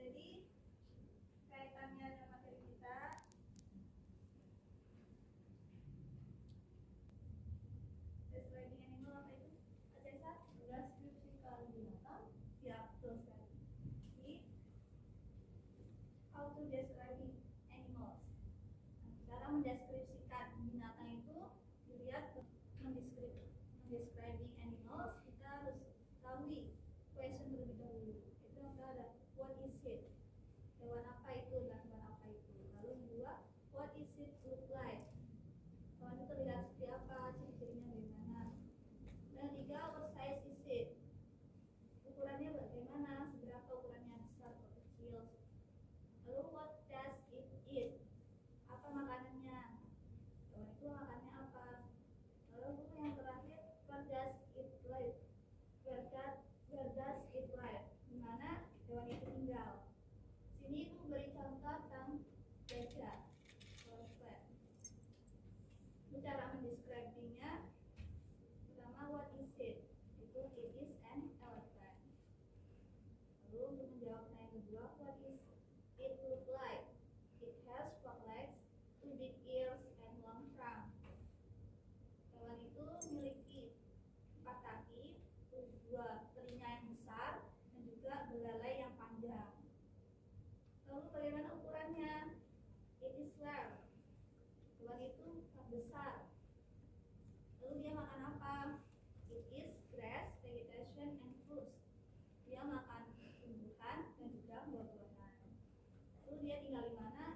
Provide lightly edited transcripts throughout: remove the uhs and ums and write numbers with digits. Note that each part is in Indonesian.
Jadi kaitannya dengan materi kita, describing animal apa itu? Acesa? Mendeskripsikan binatang. Ya, betul sekali. Jadi, how to describing animals. Nah, cara mendeskripsikan binatang itu dilihat mendescribing animals, kita harus ketahui question terlebih dahulu. Itu yang ada what is it? Hewan apa itu dan hewan apa itu? Lalu yang kedua, what is it look like? Hewan itu terlihat seperti apa? Ciri-cirinya bagaimana? Dan yang ketiga, what size is it? Ukurannya bagaimana? Seberapa ukurannya, besar atau kecil? Lalu what does it eat? Apa makanannya? Hewan itu makannya apa? Lalu yang terakhir, where does it live? Where does it live? Di mana hewan itu tinggal? Sini itu beri contoh tentang gajah. Itu cara mendeskripsinya. Pertama, what is it? Itu it is an elephant. Lalu untuk menjawab yang kedua, what is it look like? It has 4 legs, 2 big ears, and long trunk. Hewan itu memiliki 4 kaki, 2 telinga yang besar, dan juga belalai yang panjang. Lalu bagaimana ukurannya? It is large. Hewan itu sangat besar. Lalu dia makan apa? It is grass, vegetation, and fruits. Dia makan tumbuhan dan juga buah-buahan. Lalu dia tinggal di mana?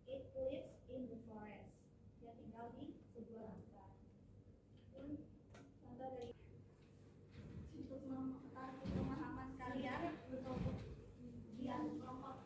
It lives in the forest. Dia tinggal di sebuah hutan. Contoh dari untuk mengetahui pemahaman kalian untuk ujian kelompok.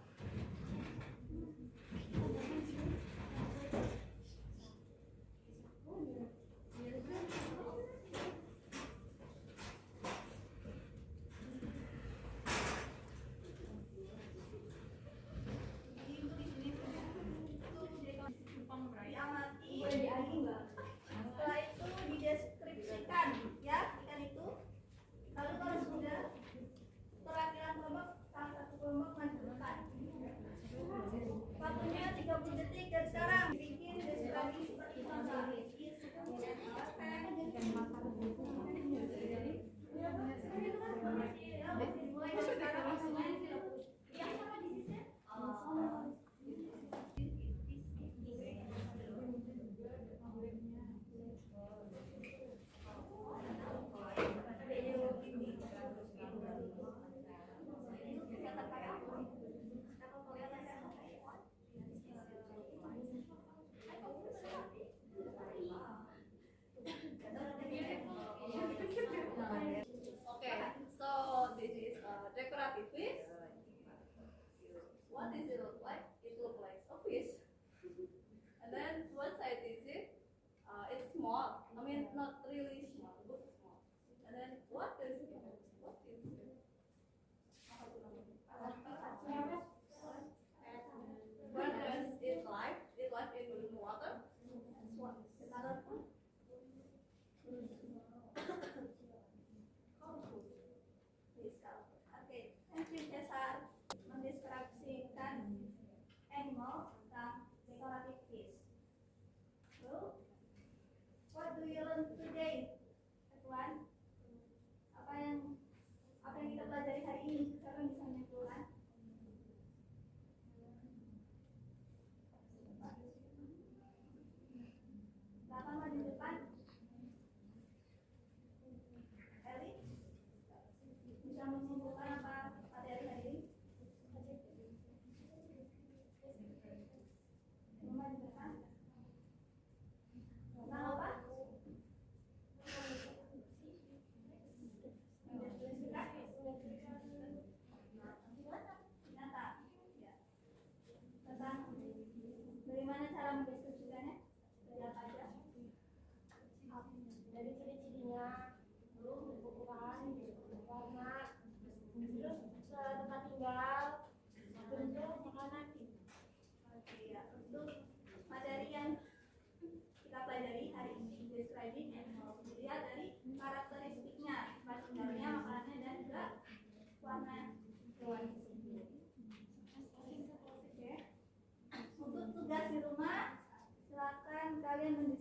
kalian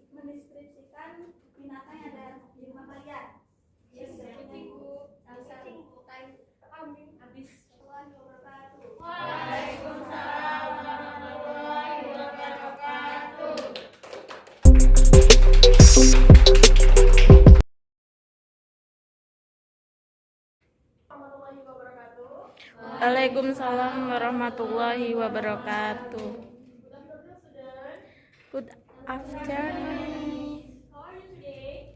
mendeskripsikan binatang yang ada di rumah kalian. Yes, kucing Bu. Bisa Amin. Habis. Waalaikumsalam warahmatullahi wabarakatuh. Warahmatullahi wabarakatuh. Waalaikumsalam warahmatullahi wabarakatuh. Good afternoon, students. Good afternoon. How are you today?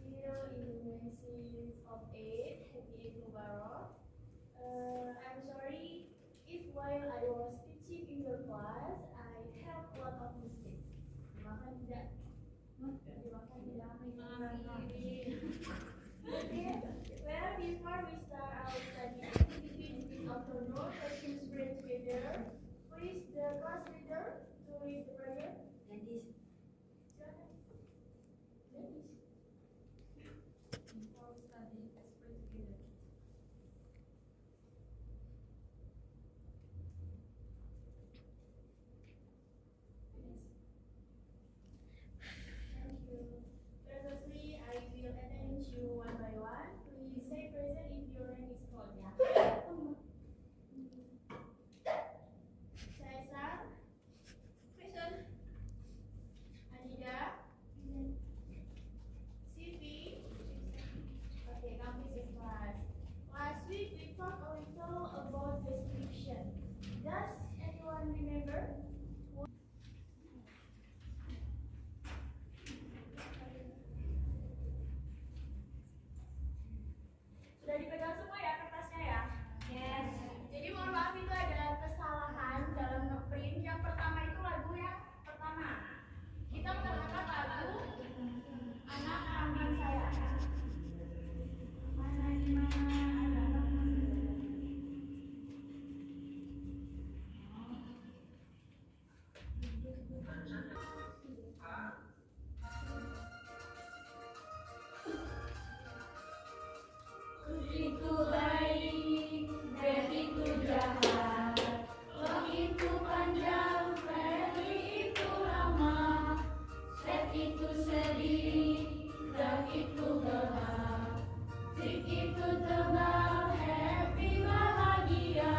Still in the series of 8, Happy Eid Mubarak. I'm sorry if while I was teaching in your class, I have a lot of mistakes. Dimakan tidak? Dimakan tidak? Okay, well, before we start our study activity this afternoon, let's pray together. Please, the class leader to read the prayer. Silakan. Before we study, let's pray together. Thank you. Previously, I will attend you one by one. Please say present if your name is called. Ya. Caesar. Present. Anida. Siti. Okay, come this class. Last week we talked a little about description. Does anyone remember? Sudah dipegang semua ya kertasnya ya? Yes. Jadi mohon maaf itu ada kesalahan dalam ngeprint. Yang pertama itu lagu yang pertama. Kita menggunakan lagu Anak Kambing Saya. Mana di mana ada anak kambing? Begitu baik, begitu jahat, begitu panjang, begitu lama, begitu sedih, begitu gelap, begitu tebal, happy bahagia,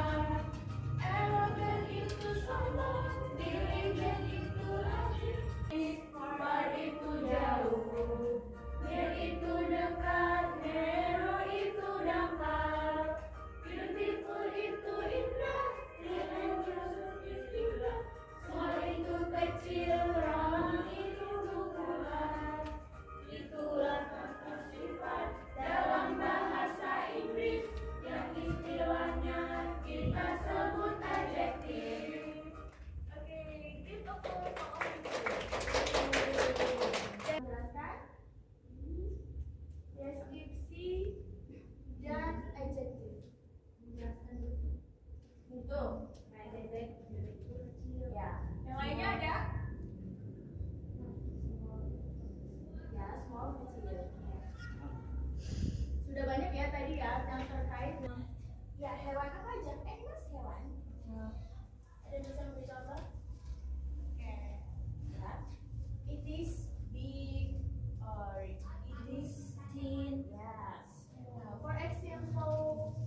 elogen itu sombong, diligent itu rajin, far itu jauh, near itu dekat, narrow itu dangkal, beautiful itu indah, dangerous itu indah, small itu kecil, round itu ukuran. Itulah kata sifat dalam bahasa Inggris yang istilahnya kita sebut adjektif. Oke, give applause for all of you. Jelaskan deskripsi dan adjektif. Menjelaskan itu. Ya. Yang lainnya ada? Ya, small kecil. Sudah banyak ya tadi ya yang terkait dengan ya hewan apa aja? Mas hewan. Ada yang bisa memberi contoh? Oke. Ya. It is big or it is thin. Yes. For example,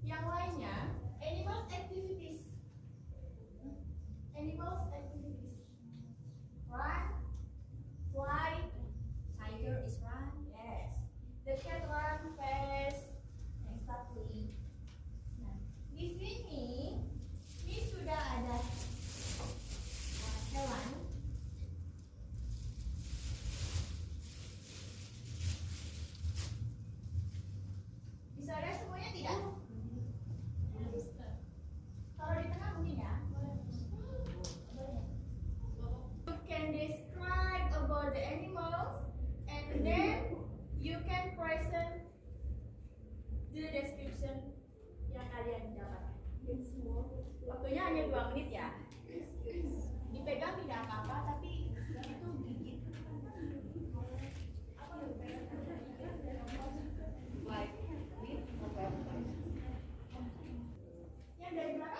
yang lainnya, animals activities. Animals activities. Run, fly. Tiger is run. Yes. The cat run fast. Exactly. Nah, di sini ini sudah ada hewan. Bisa ada semuanya tidak? Kalau di tengah mungkin ya. You can describe about the animals and then you can present the description yang kalian dapatkan. Waktunya hanya 2 menit ya. Dipegang tidak apa-apa, tapi itu gigit. Yang dari belakang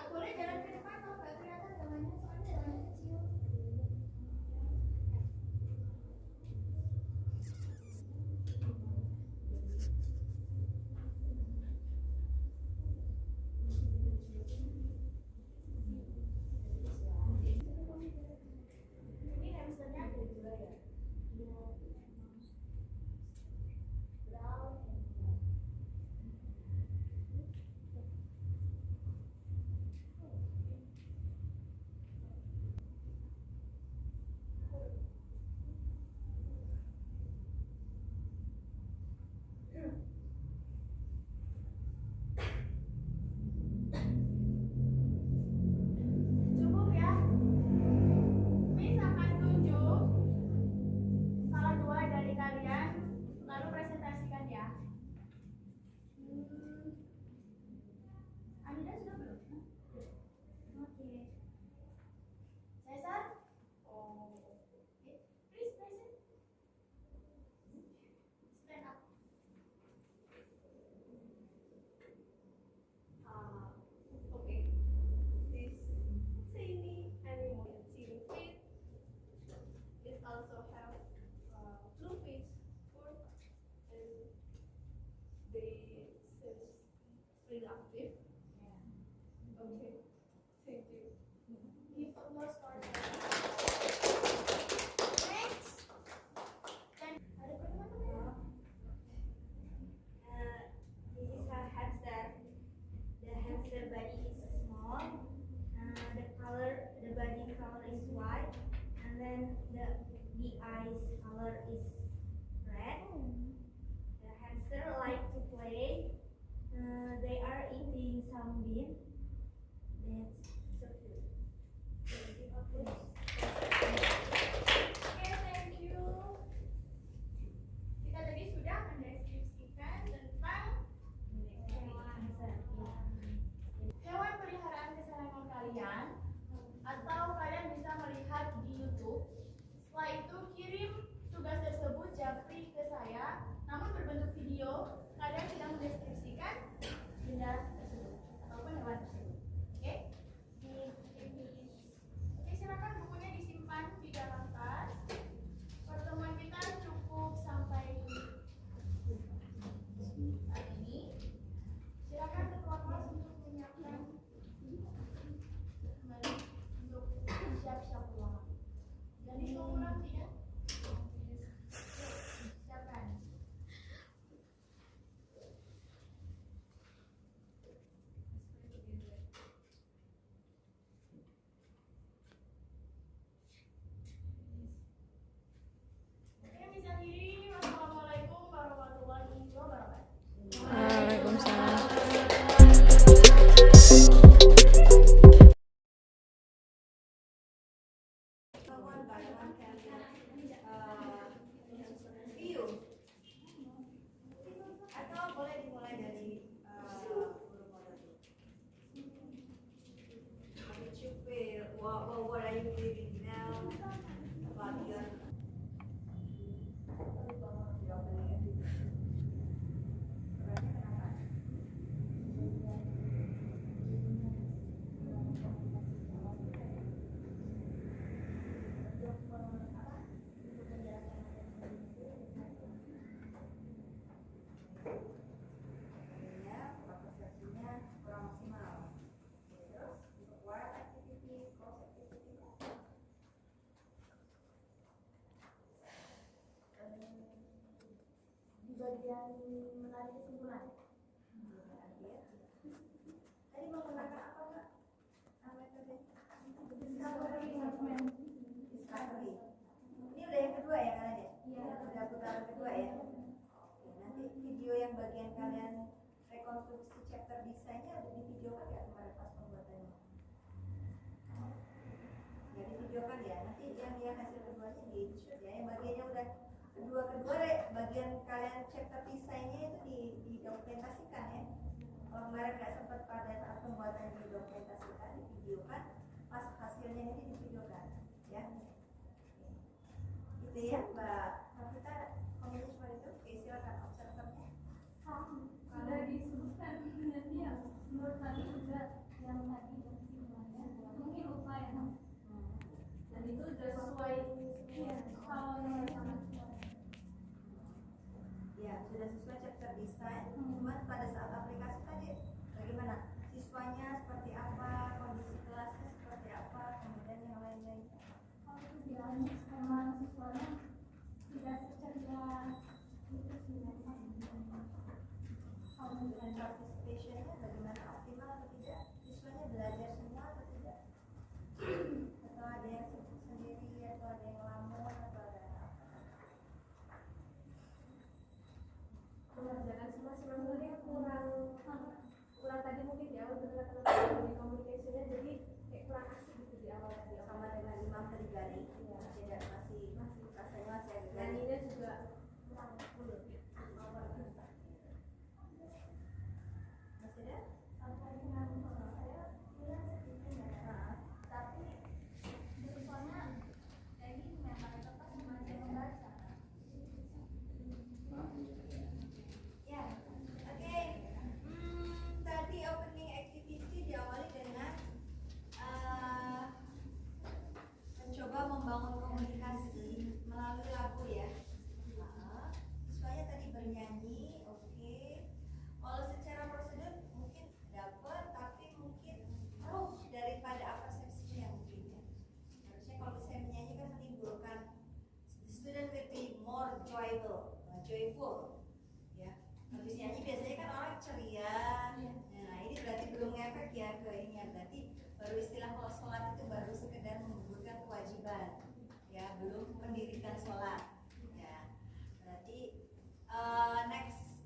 productive. Okay, thank you. Give applause for them. Next. Dan ada bagaimana? This is a hamster. The hamster body is small. The body color is white, and then the eyes color is red. The hamster like to play. They are eating some bean. That's so cute. Give applause. Oke, thank you. Kita tadi sudah mendeskripsikan tentang hewan peliharaan kesayangan kalian, atau kalian bisa melihat di YouTube. Setelah itu kirim tugas tersebut japri ke saya, namun berbentuk video. Kalian sedang mendeskripsikan benda tersebut ataupun hewan tersebut. Oke? Oke, silakan bukunya disimpan di dalam tas. Pertemuan kita cukup sampai saat ini. Silakan ketua kelas untuk menyiapkan kembali untuk siap-siap ulangan. Jadi mau pulang tidak? Siapkan. Oke, bisa diri. Wassalamualaikum warahmatullahi wabarakatuh. Waalaikumsalam. Kawan-kawan kalian view atau boleh dimulai dari huruf modal. How did you feel? What are you feeling now about your persepsinya kurang maksimal. Terus untuk wild activity, cross activity, Di bagian menarik kesimpulan. tadi mau menggunakan apa Kak? Metode discovery. Ini udah yang kedua ya kalian ya? Iya. Udah putaran kedua ya? Oke, nanti video yang bagian kalian rekonstruksi chapter desainnya udah divideokan ya kemarin pas pembuatannya? Ya divideokan ya. Nanti yang hasil keduanya di shoot ya. Yang bagiannya udah kedua bagian kalian chapter desainnya itu didokumentasikan ya. Kalau kemarin nggak sempat pada saat pembuatan didokumentasikan, divideokan, pas hasilnya ini divideokan ya. Gitu ya Mbak Rafita, komentar cuma itu. Oke, silakan observernya. Sudah disebutkan sebenarnya menurut kami juga yang tadi kesimpulannya mungkin upaya dan itu sudah sesuai kalau yang Ya, sudah sesuai chapter design. Cuman pada saat aplikasi tadi bagaimana? Siswanya seperti apa, kondisi kelasnya seperti apa, kemudian yang lain-lain. kalau itu bilang memang siswanya tidak secerdas itu sih Dan participationnya bagaimana, optimal atau tidak? Siswanya belajar semua atau tidak? Atau ada yang sibuk sendiri, atau ada yang ngelamun, atau ada apa? Mengerjakan semua sebenarnya kurang tadi mungkin ya udah dari komunikasinya, jadi kayak kurang asik gitu di awal tadi Sama dengan imam terigari, tidak masih rasanya masih agak garing. nyanyinya juga kurang full. beautiful. Ya, habis nyanyi biasanya kan orang ceria. Nah, ini berarti belum ngefek ya ke ini ya. Berarti baru istilah kalau sholat itu baru sekedar menggugurkan kewajiban. Ya, belum mendirikan sholat. Ya, berarti next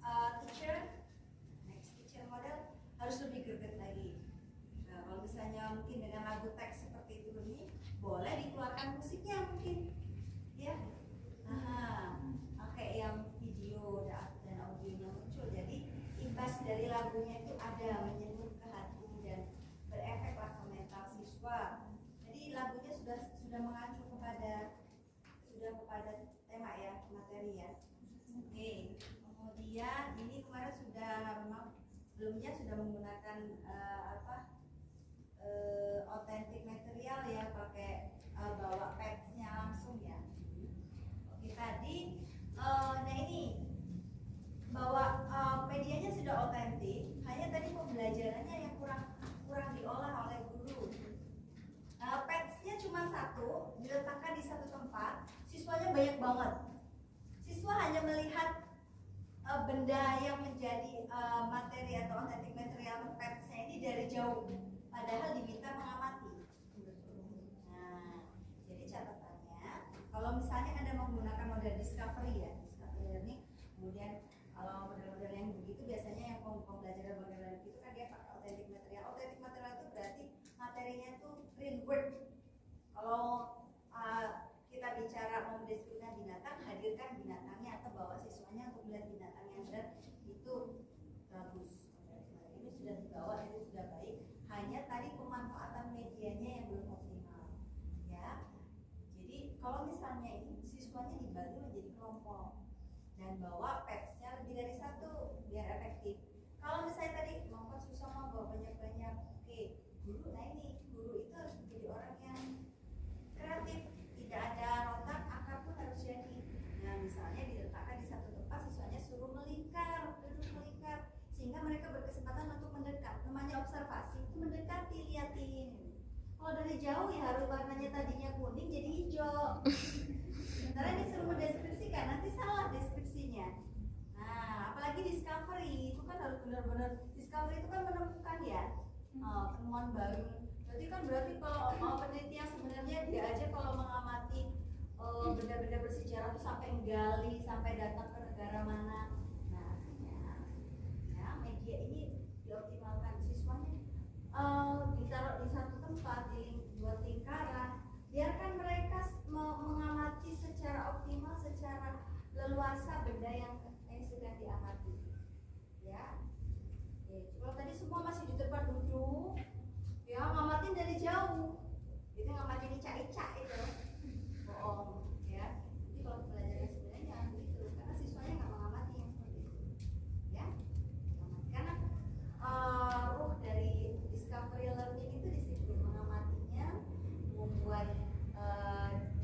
teacher model harus lebih greget lagi. Nah, kalau misalnya mungkin dengan lagu teks seperti itu ini, boleh dikeluarkan musiknya mungkin, ya. Nah, pakai yang video dan audionya muncul. Jadi imbas dari lagunya itu ada menyentuh ke hati dan berefek lah ke mental siswa. Jadi lagunya sudah mengacu kepada tema ya, materi ya. Oke, kemudian ini kemarin sebelumnya sudah menggunakan authentic material ya, pakai bawa pads-nya langsung ya. Oke, tadi nah ini bahwa medianya sudah otentik, hanya tadi pembelajarannya yang kurang diolah oleh guru. Pads-nya cuma satu, diletakkan di satu tempat, siswanya banyak banget. Siswa hanya melihat benda yang menjadi materi atau authentic material pads-nya ini dari jauh, padahal diminta mengamati. Nah, jadi catatannya, kalau misalnya Anda menggunakan model discovery ya, discovery learning, kemudian kalau model-model yang begitu biasanya yang pembelajaran model itu kan dia pakai authentic material. Authentic material itu berarti materinya itu real world. Kalau kita bicara mau mendeskripsikan binatang, hadirkan binatangnya atau bawa siswanya untuk melihat binatang yang benar, itu bagus. Ini sudah dibawa, itu sudah baik. Hanya tadi pemanfaatan medianya yang belum optimal, ya. Jadi kalau misalnya ini siswanya dibagi menjadi kelompok dan bawa pads-nya lebih dari satu biar efektif. Kalau misalnya tadi kelompok susah mau bawa banyak-banyak, oke, guru. Nah ini guru itu harus menjadi orang yang kreatif, tidak ada rotan, akar pun harus jadi. Nah misalnya diletakkan di satu tempat, siswanya suruh melingkar, duduk melingkar, sehingga mereka berkesempatan untuk mendekat. Namanya observasi itu mendekati, liatin. Kalau dari jauh ya harus warnanya tadinya kuning jadi hijau. Sementara ini suruh mendeskripsikan, nanti salah deskripsinya. Nah, apalagi discovery itu kan harus benar-benar, discovery itu kan menemukan ya, penemuan baru. Berarti kalau peneliti yang sebenarnya dia aja kalau mengamati benda-benda bersejarah itu sampai gali, sampai datang ke negara mana. Nah, ya media ini dioptimalkan, siswanya ditaruh di satu tempat, dibuat lingkaran, biarkan mereka mengamati secara optimal, secara leluasa benda yang sedang diamati. Ya, kalau tadi semua masih di tempat duduk, ya ngamatin dari jauh, itu ngamatin ica-ica itu, bohong, ya. Jadi kalau pelajaran sebenarnya jangan begitu, karena siswanya nggak mengamati yang seperti itu, ya. Karena ruh dari discovery learning itu di situ, mengamatinya, membuat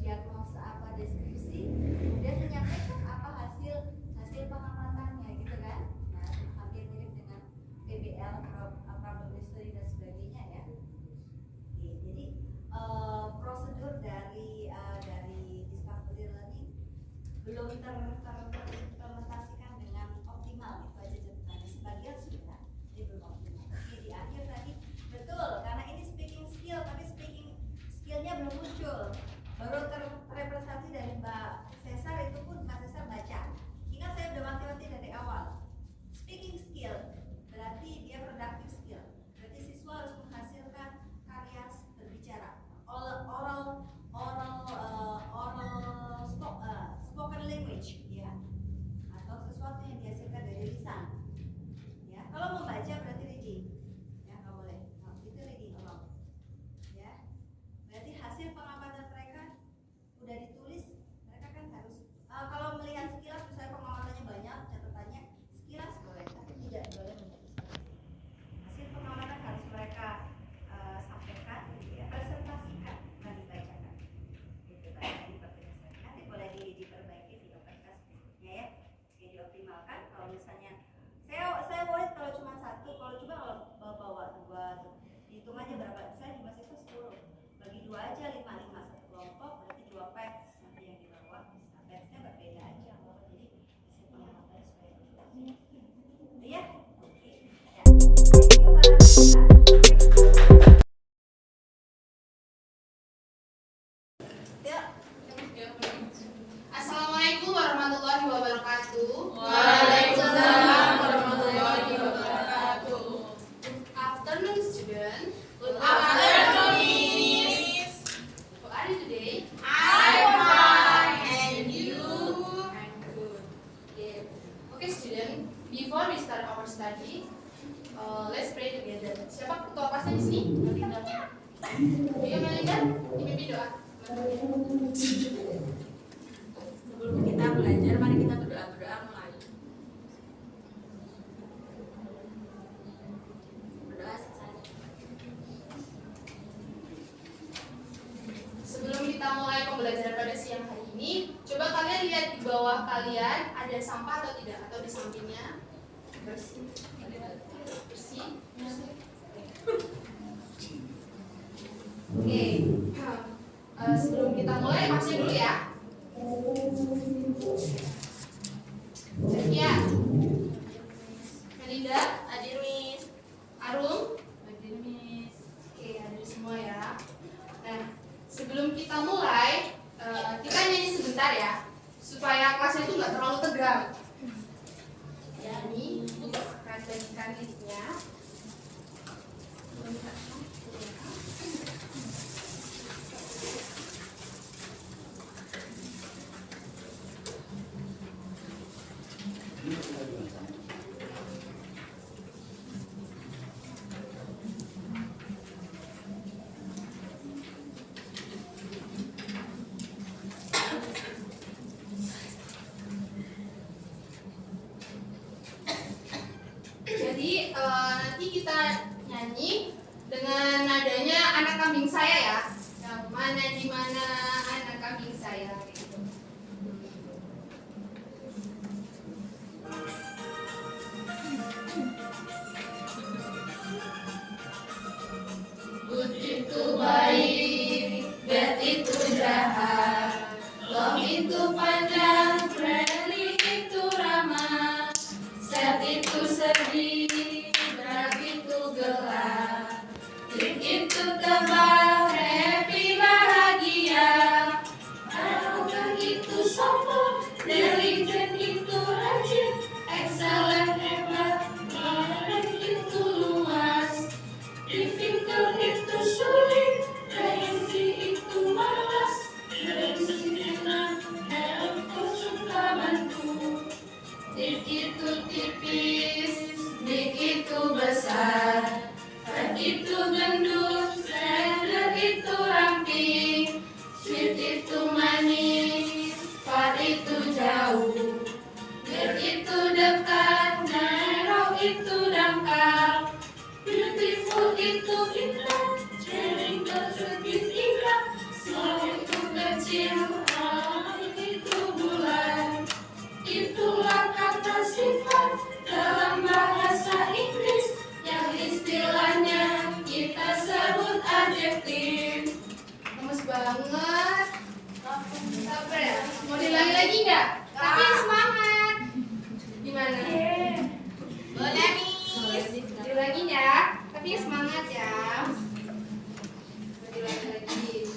diagnosa apa deskripsi, kemudian menyampaikan apa hasil pengamatannya, gitu kan. Nah, hampir mirip dengan PBL, problem mystery dan sebagainya ya. Oke, jadi prosedur dari discovery learning belum terimplementasikan dengan optimal, itu aja catatannya. Sebagian sudah, jadi belum optimal. Oke, di akhir tadi betul, karena ini speaking skill, tapi speaking skillnya belum muncul, baru terrepresentasi dari Mbak Cesar, itu pun Mbak Cesar baca. Ingat saya udah wanti-wanti dari awal. Speaking skill berarti dia productive skill. Berarti siswa harus menghasilkan karya berbicara, spoken language, ya, atau sesuatu yang dihasilkan dari lisan. Ya, kalau membaca berarti reading, ya nggak boleh. Nah, itu reading alone. Ya, berarti hasil pengamatan mereka udah ditulis, mereka kan study. Let's pray together. Siapa ketua kelasnya di sini? Melinda. Ayo Melinda, dipimpin doa. Sebelum kita belajar, mari kita berdoa mulai. Berdoa saja. Sebelum kita mulai pembelajaran pada siang hari ini, coba kalian lihat di bawah kalian ada sampah atau tidak, atau di sampingnya bersih. Bersih. Oke. Sebelum kita mulai, absen dulu ya. Ya. Melinda, Hadir Miss. Arum, Hadir Miss. oke, hadir semua ya. Nah, sebelum kita mulai, kita nyanyi sebentar ya, supaya kelasnya itu nggak terlalu tegang. Ya, ini akan bagikan listnya. Jadi nanti kita nyanyi dengan nadanya anak kambing saya ya. Yang mana di mana anak kambing saya gitu. Good itu baik, bad itu jahat, long itu panjang, friendly itu ramah, sad itu sedih, drag itu gelap, thick itu tebal, happy bahagia, arrogant itu sombong, diligent itu rajin, excellent hebat, knowledge itu luas, difficult itu sulit, lazy itu malas, lazy enak, helpful suka bantu, thick itu tipis, big itu besar, fat itu gendut, slender itu ramping, sweet itu manis, far itu jauh, near itu dekat, narrow itu dangkal, beautiful itu indah, caring segitiga, small itu kecil, round itu bulan. Itulah kata sifat dalam bahasa Inggris yang istilahnya kita sebut adjektif. Gemes banget. Sabar ya. Mau diulangi lagi nggak? Tapi semangat. Gimana? Boleh Miss. Diulangi ya. Tapi semangat ya. Mau diulangi lagi.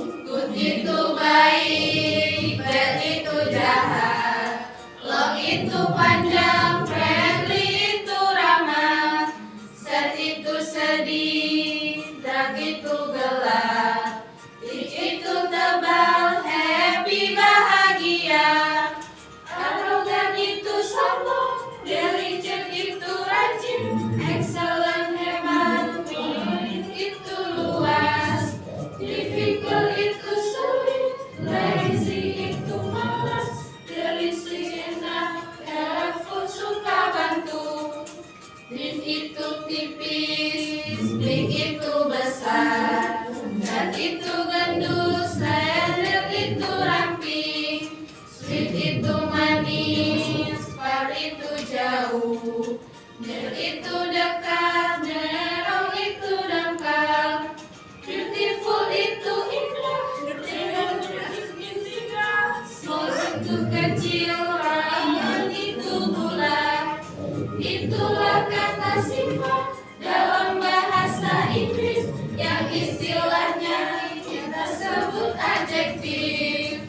Good itu baik, bad itu jahat, long itu panjang, friendly itu ramah, sad itu sedih, dark itu gelap, thick itu tebal, happy bahagia, arrogant itu sombong, diligent itu rajin, excellent hebat, knowledge itu luas, difficult itu sulit, lazy itu malas, delisi enak, helpful suka bantu, thin itu tipis, big itu besar, fat itu gendut, slender itu ramping, sweet itu manis, far itu jauh, near itu dekat, narrow itu dangkal, beautiful itu indah, small itu kecil, round itu bulat. Itulah kata sifat dalam bahasa Inggris yang istilahnya kita sebut adjektif.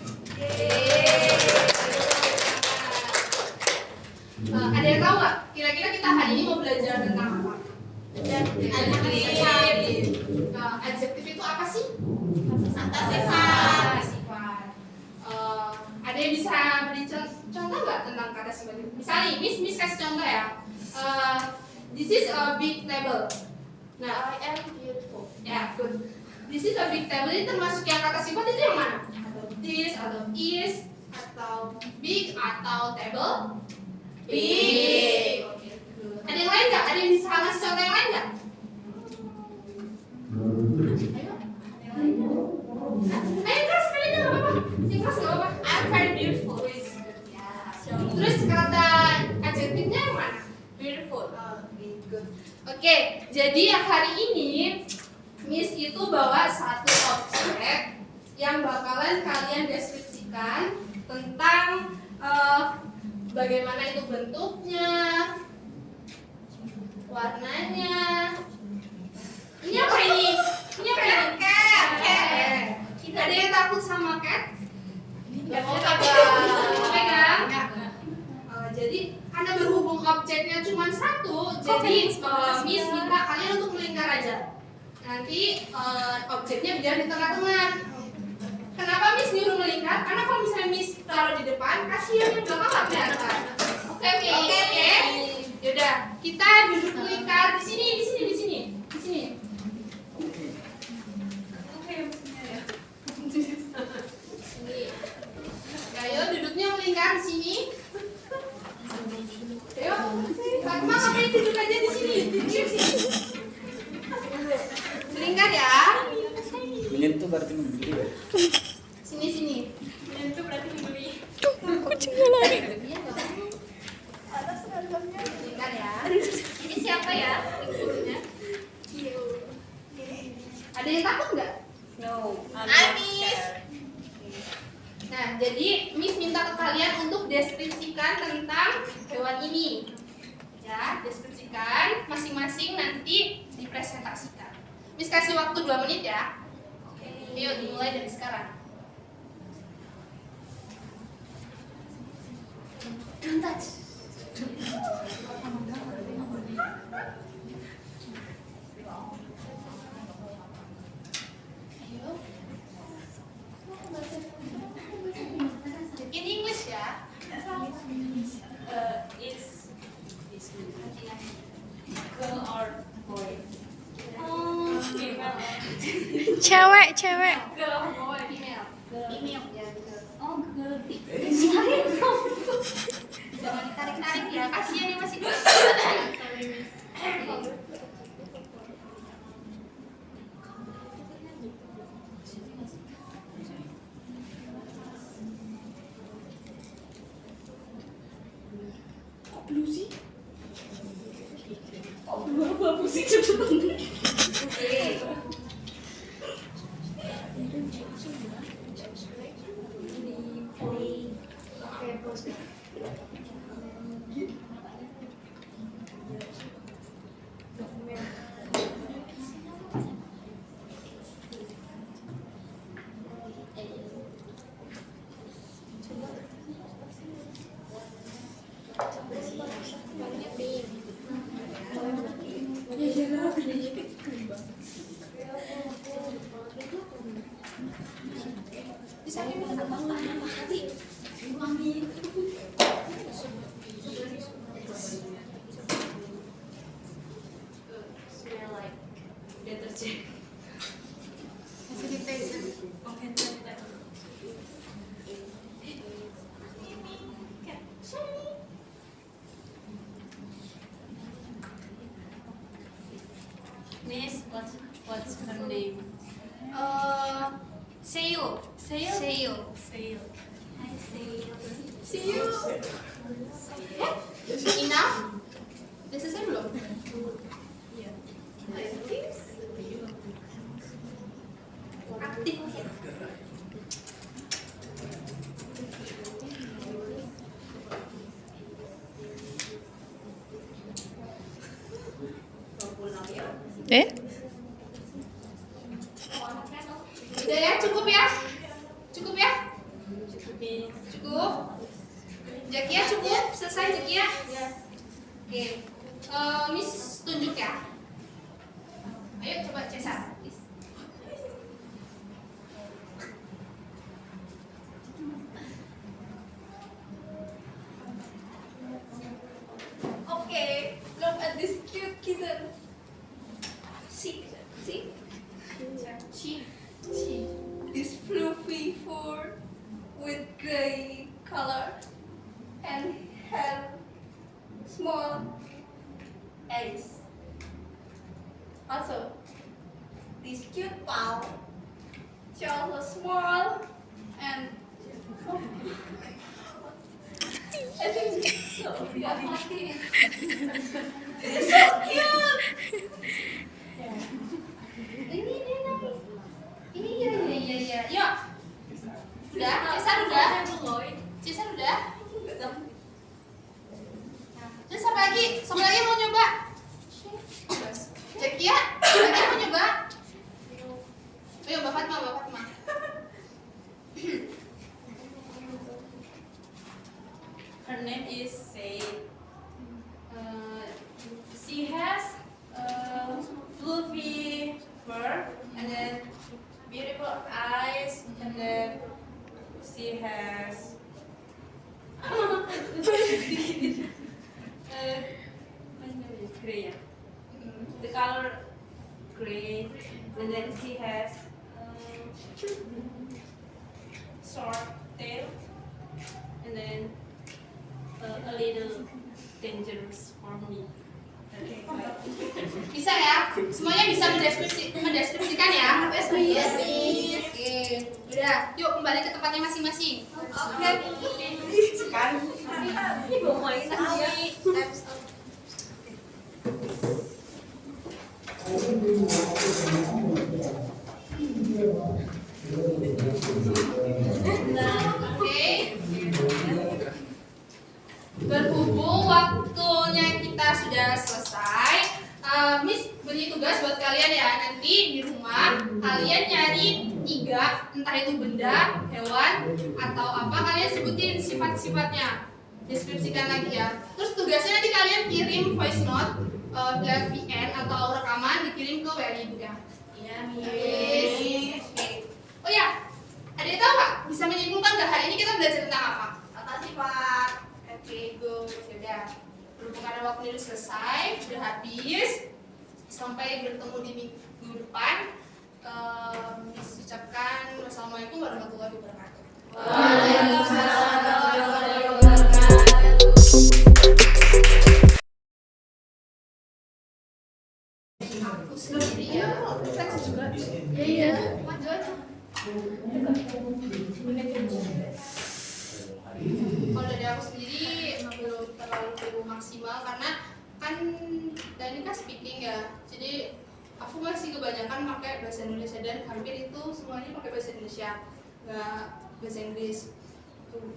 Ada yang tahu nggak? Kira-kira kita hari ini mau belajar tentang apa? Adjektif. Adjektif itu apa sih? Kata sifat. Sifat. bisa beri contoh nggak tentang kata sifat itu? Misalnya, Miss kasih contoh ya. This is a big table. Nah, I am beautiful. ya, good. This is a big table ini termasuk yang kata sifat itu yang mana? Atau this, atau is, atau big, atau table? Big. Oke, good. Ada yang lain nggak? Ada yang bisa ngasih contoh yang lain nggak? Ayo keras sekali nggak apa-apa. Yang keras nggak apa-apa. I'm very beautiful. Terus kata adjektifnya yang mana? Beautiful. Good. Oke, jadi hari ini Miss itu bawa satu objek yang bakalan kalian deskripsikan tentang bagaimana itu bentuknya, warnanya. Ini apa ini? Ini apa ini? Cat. Ada yang takut sama cat? Nggak mau pegang. Jadi karena berhubung objeknya cuma satu, jadi Miss minta kalian untuk melingkar aja. Nanti objeknya biar di tengah-tengah. Kenapa Miss nyuruh melingkar? Karena kalau misalnya Miss taruh di depan, kasihan yang belakang nggak kelihatan. Oke. Yaudah, kita duduk melingkar di sini. Ayo duduknya melingkar di sini. Ayo, Fatma ngapain duduk aja di sini? Melingkar ya. Menyentuh berarti membeli ya? Sini. Menyentuh berarti membeli. Kucingnya lari. Melingkar ya. Ini siapa ya? Gurunya. Ada yang takut nggak? No. Miss. Nah, jadi Miss minta ke kalian untuk deskripsikan tentang hewan ini. Ya, deskripsikan masing-masing nanti dipresentasikan. Miss kasih waktu 2 menit ya. Ayo dimulai dari sekarang. Don't touch. Ayo. In English ya. Is girl or boy? Cewek. Girl or boy? Female. Female. Ya, betul. Oh, girl. Jangan ditarik-tarik ya. Kasihan nih masih. Smell like detergent. Miss, what's her name? Sale. Sail. Enough? Udah selesai belum? Aktif ya? Udah ya, cukup ya? Cukup ya? Cukup? Jakia cukup? Selesai Jakia? Oke. Miss tunjuk ya. Ayo coba Cesar. color and have small eggs. Also, this cute paw, she also small and I think so. Yeah, it's so cute. Ini dia nangis. Iya. Yuk. Udah, Cesar udah. Cesar udah. Terus apa lagi? Siapa lagi mau nyoba? Cekia, lagi mau nyoba? Ayo, Mbak Fatma. Her name is Said. She has fluffy fur And then beautiful eyes. And then she has gray. Yeah? The color gray. And then she has short tail. And then a little dangerous for me. Okay, bye. bisa ya? Semuanya bisa mendeskripsikan ya? Yes, Oke, udah. Yuk kembali ke tempatnya masing-masing. Oke. Sekarang Ini mau main aja. Oke. Berhubung waktunya kita sudah selesai, Miss beri tugas buat kalian ya. Nanti di rumah kalian nyari 3, entah itu benda, hewan, atau apa, kalian sebutin sifat-sifatnya. Deskripsikan lagi ya. Terus tugasnya nanti kalian kirim voice note lewat VN atau rekaman, dikirim ke WA Ibu ya. Iya, Miss. Oke. Oh ya, ada yang tahu nggak? Bisa menyimpulkan nggak hari ini kita belajar tentang apa? Apa sih, Pak? Oke, good. Sudah. Berhubung karena waktu ini selesai, sudah habis. Sampai bertemu di minggu depan. Ucapkan wassalamualaikum warahmatullahi wabarakatuh. Waalaikumsalam warahmatullahi wabarakatuh. Aku sendiri ya, refleksi juga. Iya. Maju aja. Kalau dari aku sendiri emang belum terlalu maksimal karena kan ini kan speaking ya, jadi aku masih kebanyakan pakai bahasa Indonesia dan hampir itu semuanya pakai bahasa Indonesia, nggak bahasa Inggris. Tuh.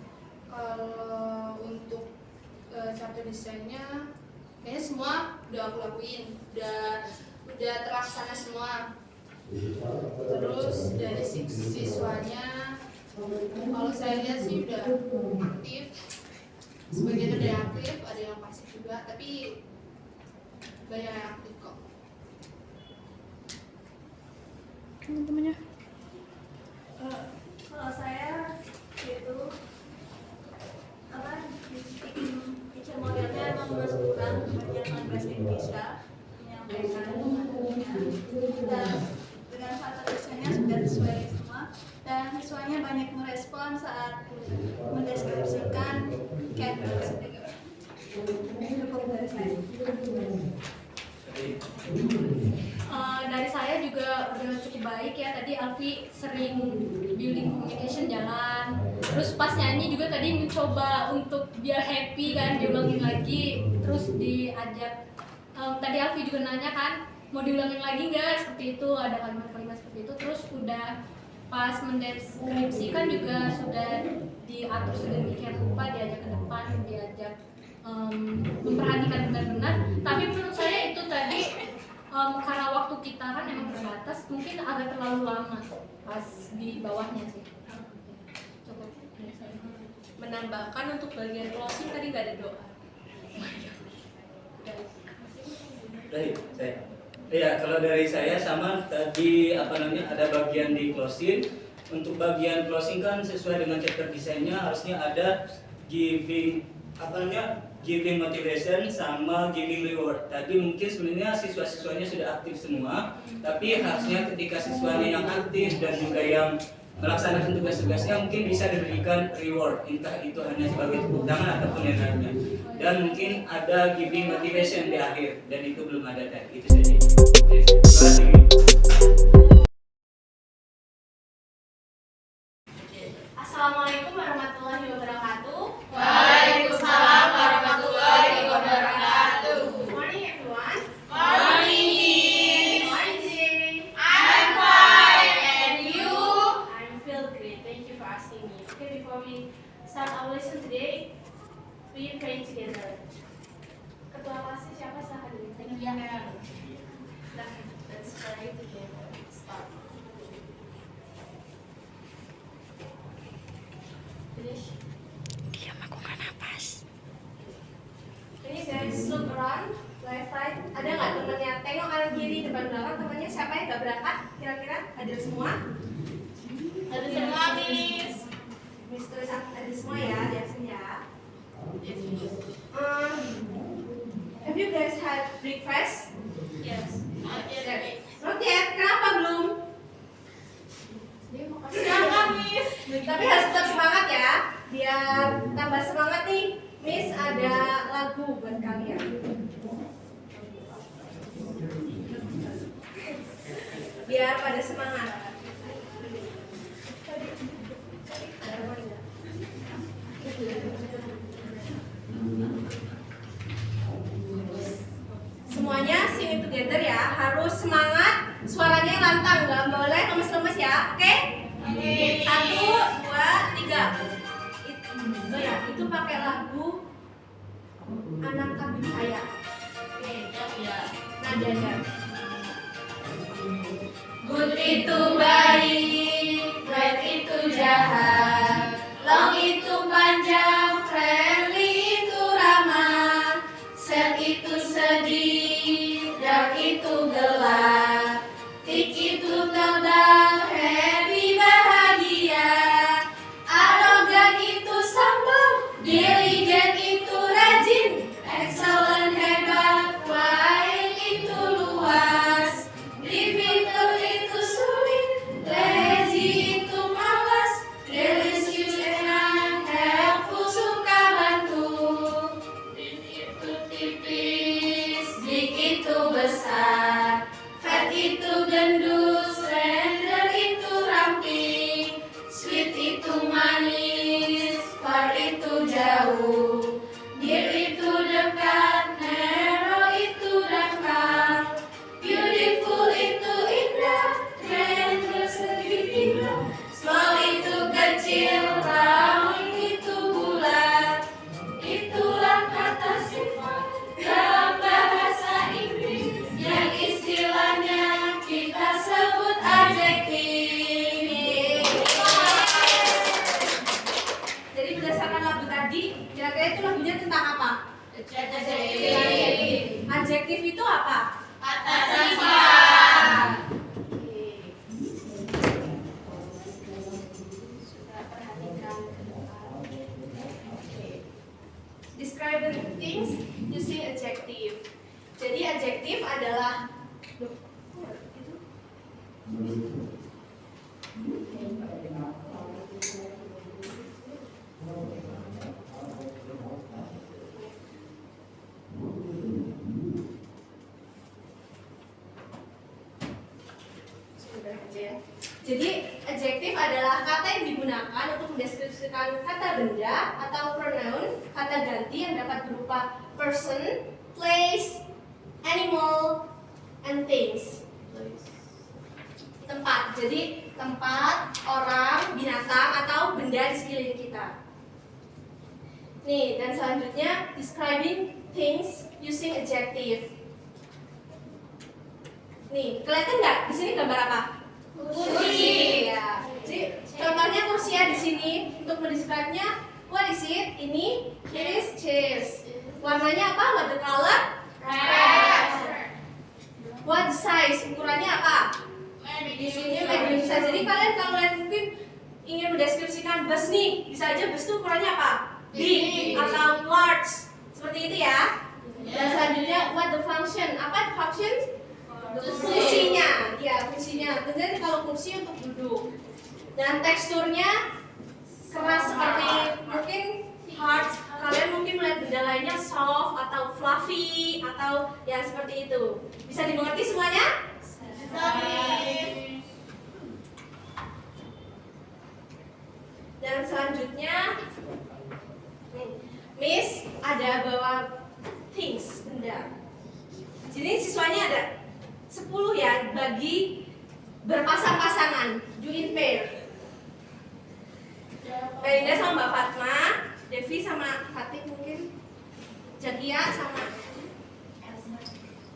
Kalau untuk chapter desainnya kayaknya semua udah aku lakuin, udah terlaksana semua. Terus dari siswanya, kalau saya lihat sih udah aktif, sebagian ada yang aktif, ada yang pasif juga, tapi banyak yang aktif kok. Teman-temannya. Kalau saya itu apa teacher modelnya emang masih kurang banyak bahasa Indonesia menyampaikan dan dengan kata tulisannya sudah sesuai semua dan siswanya banyak merespon saat mendeskripsikan cat sticker. Cukup dari saya. Dari saya juga udah cukup baik ya. Tadi Alfi sering building communication jalan. Terus pas nyanyi juga tadi mencoba untuk biar happy kan, diulangin lagi. Terus diajak. Tadi Alfi juga nanya kan, mau diulangin lagi nggak seperti itu, ada kalimat-kalimat seperti itu. Terus udah pas mendeskripsikan juga sudah diatur sedemikian rupa, diajak ke depan, diajak memperhatikan benar-benar. Tapi menurut saya itu tadi karena waktu kita kan emang terbatas, mungkin agak terlalu lama pas di bawahnya sih. Coba dari saya. menambahkan untuk bagian closing tadi nggak ada doa. Dari saya. Iya, kalau dari saya sama tadi ada bagian di closing. Untuk bagian closing kan sesuai dengan chapter desainnya harusnya ada giving giving motivation sama giving reward. Tadi mungkin sebenarnya siswa-siswanya sudah aktif semua, tapi harusnya ketika siswanya yang aktif dan juga yang melaksanakan tugas-tugasnya mungkin bisa diberikan reward, entah itu hanya sebagai tepuk tangan ataupun yang lainnya. Dan mungkin ada giving motivation di akhir, dan itu belum ada tadi. Itu saja. Terima kasih. Assalamualaikum warahmatullahi wabarakatuh. Waalaikumsalam warahmatullahi wabarakatuh. Good morning everyone. Morning. How are you today? I'm fine, and you? I'm feel great. Thank you for asking me. Okay, before we start our lesson today, we pray together. Ketua kelasnya siapa? Silahkan dulu. Let's pray together. Start. Finish. Diam, aku nggak napas. Ini guys, look around, left right. Ada nggak temennya? Tengok kanan kiri, depan belakang. Temennya siapa yang nggak berangkat? Kira-kira ada semua? Ada Semua, Miss. Miss tulis ada semua ya, di absen ya. Have you guys had breakfast? Yes. Not yet. Kenapa belum? Silakan, Miss. Tapi harus tetap semangat ya. Biar tambah semangat nih, Miss ada lagu buat kalian. Biar pada semangat. Semuanya sing it together ya, harus semangat, suaranya lantang, nggak boleh lemes-lemes ya, oke? Oke. 1, 2, 3. Itu ya, itu pakai lagu Anak Kambing Saya. Oke, ya. Nadanya. Good itu baik, bad itu jahat, long itu panjang, friendly itu ramah, sad itu sedih, dark itu gelap, thick itu tebal, happy bahagia, arogan itu sombong, diligent itu rajin, excellent hebat, wise itu luas, difficult itu sulit, lazy itu malas, delicious enak, helpful suka bantu, thin itu tipis, big itu besar, fat itu gendut, slender itu ramping, sweet itu manis, far itu jauh, near itu dekat, narrow itu dangkal, beautiful itu indah, grand segitiga, small itu kecil, round itu bulat. Itulah kata sifat dalam bahasa Inggris yang istilahnya kita sebut adjektif. Jadi berdasarkan lagu tadi, kira-kira itu lagunya tentang apa? Adjektif. Adjektif itu apa? Kata sifat. Sudah perhatikan ke depan. Describe the things using adjective. Jadi adjektif adalah Jadi adjektif adalah kata yang digunakan untuk mendeskripsikan kata benda atau pronoun, kata ganti yang dapat berupa person, place, animal, and things. Tempat, jadi tempat, orang, binatang, atau benda di sekeliling kita. Nih, dan selanjutnya describing things using adjective. Nih, kelihatan nggak? Di sini gambar apa? Kursi. Ya. Jadi contohnya kursi ya di sini untuk mendescribe-nya. What is it? Ini it is chairs. Warnanya apa? What the color? Red. What size? Ukurannya apa? Di sini medium size. Jadi kalian kalau kalian mungkin ingin mendeskripsikan bus nih, bisa aja bus itu ukurannya apa? Big atau large. Seperti itu ya. Dan selanjutnya what the function? Apa the function? Fungsinya, ya fungsinya. Tentunya kalau fungsi untuk duduk. Dan teksturnya keras seperti mungkin hard. Kalian mungkin melihat benda lainnya soft atau fluffy atau ya seperti itu. Bisa dimengerti semuanya? Dan selanjutnya, Miss ada bawa things, benda. Jadi siswanya ada 10 ya, bagi berpasang-pasangan, do in pair. Belinda sama Mbak Fatma, Devi sama Fatik mungkin, Jakia sama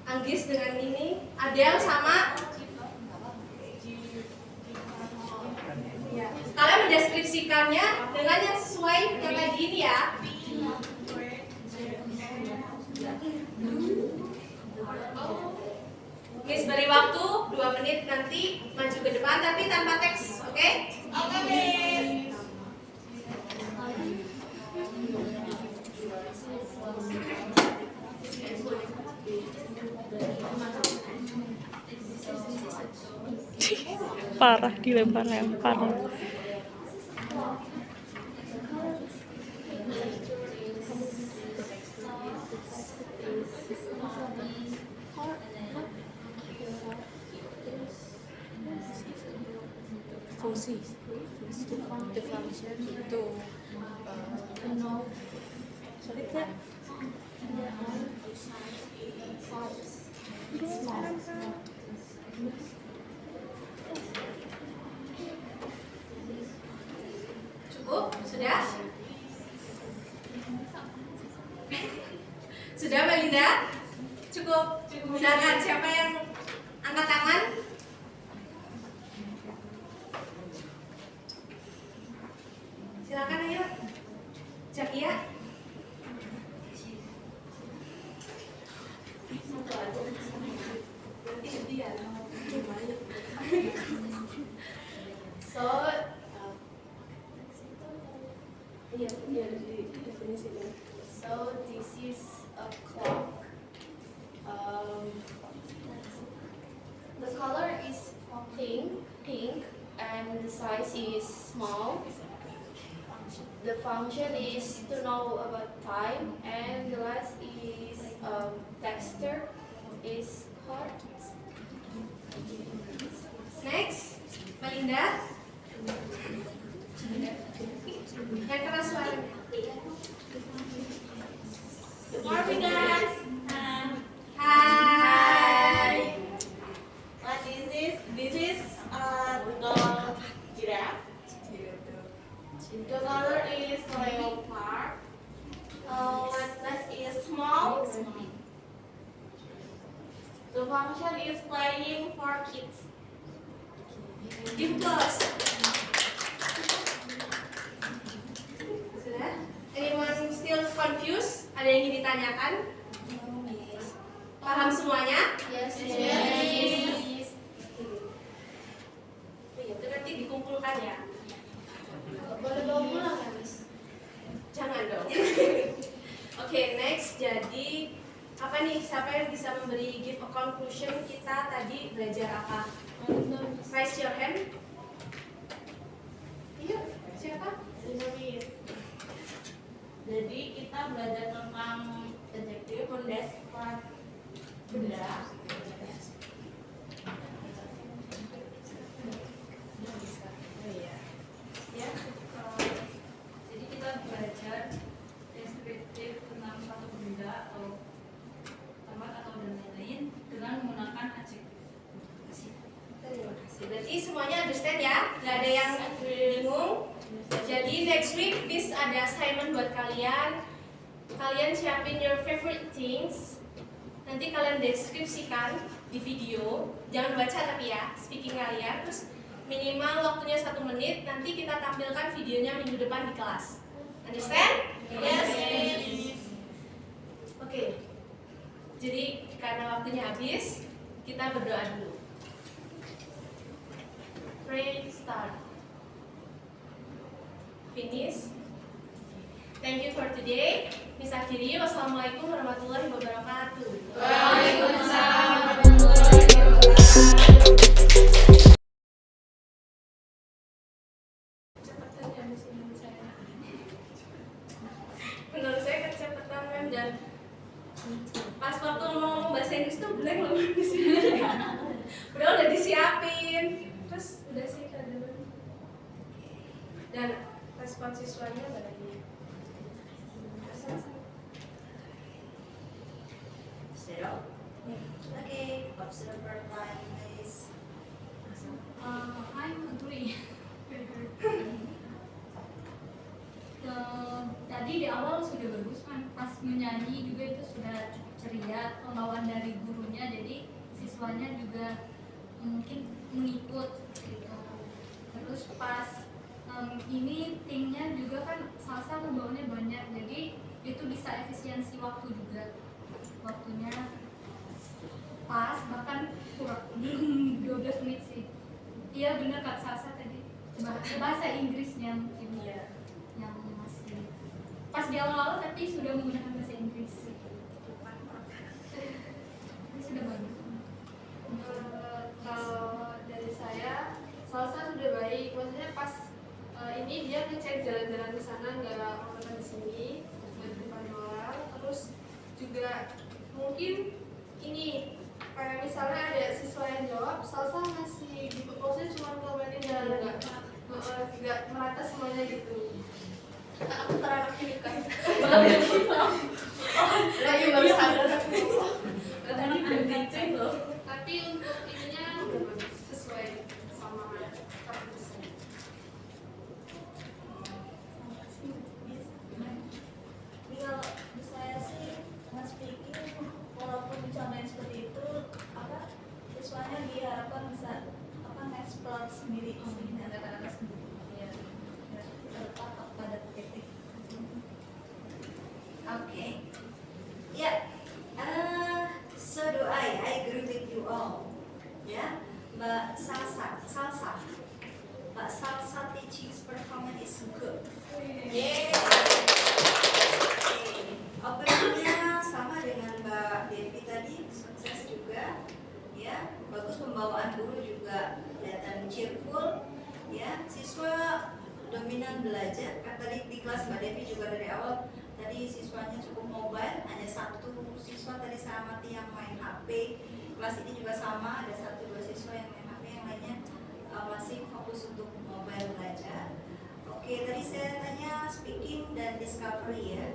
Anggis dengan ini, Adel sama ya. Kalian mendeskripsikannya dengan yang sesuai yang kayak gini ya. Miss beri waktu 2 menit nanti maju ke depan tapi tanpa teks, oke? Oke, Miss. Parah dilempar-lempar. Fungsi the function itu Cukup? Sudah? Sudah, Belinda? Cukup? Silakan, siapa yang angkat tangan? Silakan, ayo. Jakia. So this is a clock. The color is pink, and the size is small. The function is to know about time, and the last is texture is hard. Next, Belinda. Yang keras suaranya. Good morning, guys. Hai. What is this? This is the giraffe. The color is leopard. What size is small. The function is playing for kids. Give applause. Sudah? Anyone still confused? Ada yang ingin ditanyakan? Paham semuanya? Yes. Itu nanti dikumpulkan ya. Boleh bawa pulang ya, Miss? Jangan dong. Oke, next. Jadi apa nih? Siapa yang bisa memberi give a conclusion? Kita tadi belajar apa? Raise your hand. Iya, siapa? Jadi kita belajar tentang adjektif mendeskripsikan benda. Ya, jadi kita belajar deskriptif tentang suatu benda atau tempat atau dan lain-lain dengan menggunakan adjektif. Terima kasih. Berarti semuanya understand ya? Nggak ada yang bingung? Jadi next week Miss ada assignment buat kalian. Kalian siapin your favorite things. Nanti kalian deskripsikan di video. Jangan baca tapi ya, speaking kalian. Terus minimal waktunya 1 menit. Nanti kita tampilkan videonya minggu depan di kelas. Understand? Yes. Oke. Jadi karena waktunya habis, kita berdoa dulu. Pray start. Finish. Thank you for today. Miss akhiri. Wassalamualaikum warahmatullahi wabarakatuh. Waalaikumsalam. respon siswanya baik. Zero. Okay, observer time please. I'm agree. Tadi di awal sudah bagus kan, pas menyanyi juga itu sudah cukup ceria, pembawaan dari gurunya, jadi siswanya juga mungkin mengikut gitu. Terus pas ini timnya juga kan Salsa membawanya banyak, jadi itu bisa efisiensi waktu juga, waktunya pas, bahkan kurang 12 menit sih. Iya benar Kak Salsa tadi, bahasa Inggrisnya mungkin ya yang masih pas di awal-awal, tapi sudah menggunakan bahasa Inggris. Ini sudah bagus. Kalau dari saya, Salsa sudah baik. Maksudnya pas ini dia ngecek jalan-jalan ke sana, nggak orang di sini, nggak di depan orang. Terus juga mungkin ini kayak misalnya ada siswa yang jawab, Salsa ngasih di proposnya cuma komenin dan nggak merata semuanya gitu. Aku teranak ini kan. Lagi baru sadar aku. Tapi untuk ininya udah bagus, sesuai sama kapasitasnya. Ini kalau saya sih mas speaking, walaupun dicontohin seperti itu, apa siswanya diharapkan bisa nge-explore sendiri kata-kata sendiri. Ya, terletak pada titik. Oke. Ya. So do I agree with you all. Ya, Mbak Salsa. Mbak Salsa teaching performance is good. Yes. Openingnya sama dengan Mbak Devi tadi, sukses juga. Ya, bagus, pembawaan guru juga kelihatan cheerful. Ya, siswa dominan belajar. Tadi di kelas Mbak Devi juga dari awal tadi siswanya cukup mobile, hanya satu siswa tadi saya amati yang main HP. Kelas ini juga sama, ada 1-2 siswa yang main HP, yang lainnya masih fokus untuk mobile belajar. Oke, tadi saya tanya speaking dan discovery ya.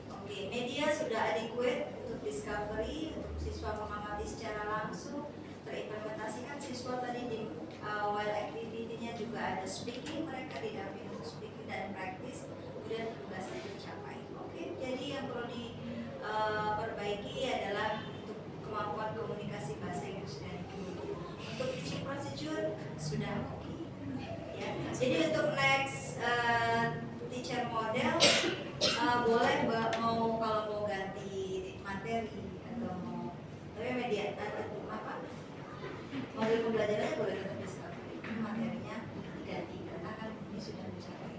Oke, media sudah adequate untuk discovery, untuk siswa mengamati secara langsung, terimplementasikan siswa tadi di while activity-nya juga ada speaking, mereka didampingi untuk speaking dan practice, kemudian tugasnya tercapai. Oke, jadi yang perlu diperbaiki adalah untuk kemampuan komunikasi bahasa Inggris dari guru. Untuk teaching procedure sudah oke. Ya, jadi untuk next teacher model boleh mau kalau mau ganti materi atau mau, tapi media apa model pembelajarannya boleh tetap discovery, materinya ganti karena kan ini sudah dicapai.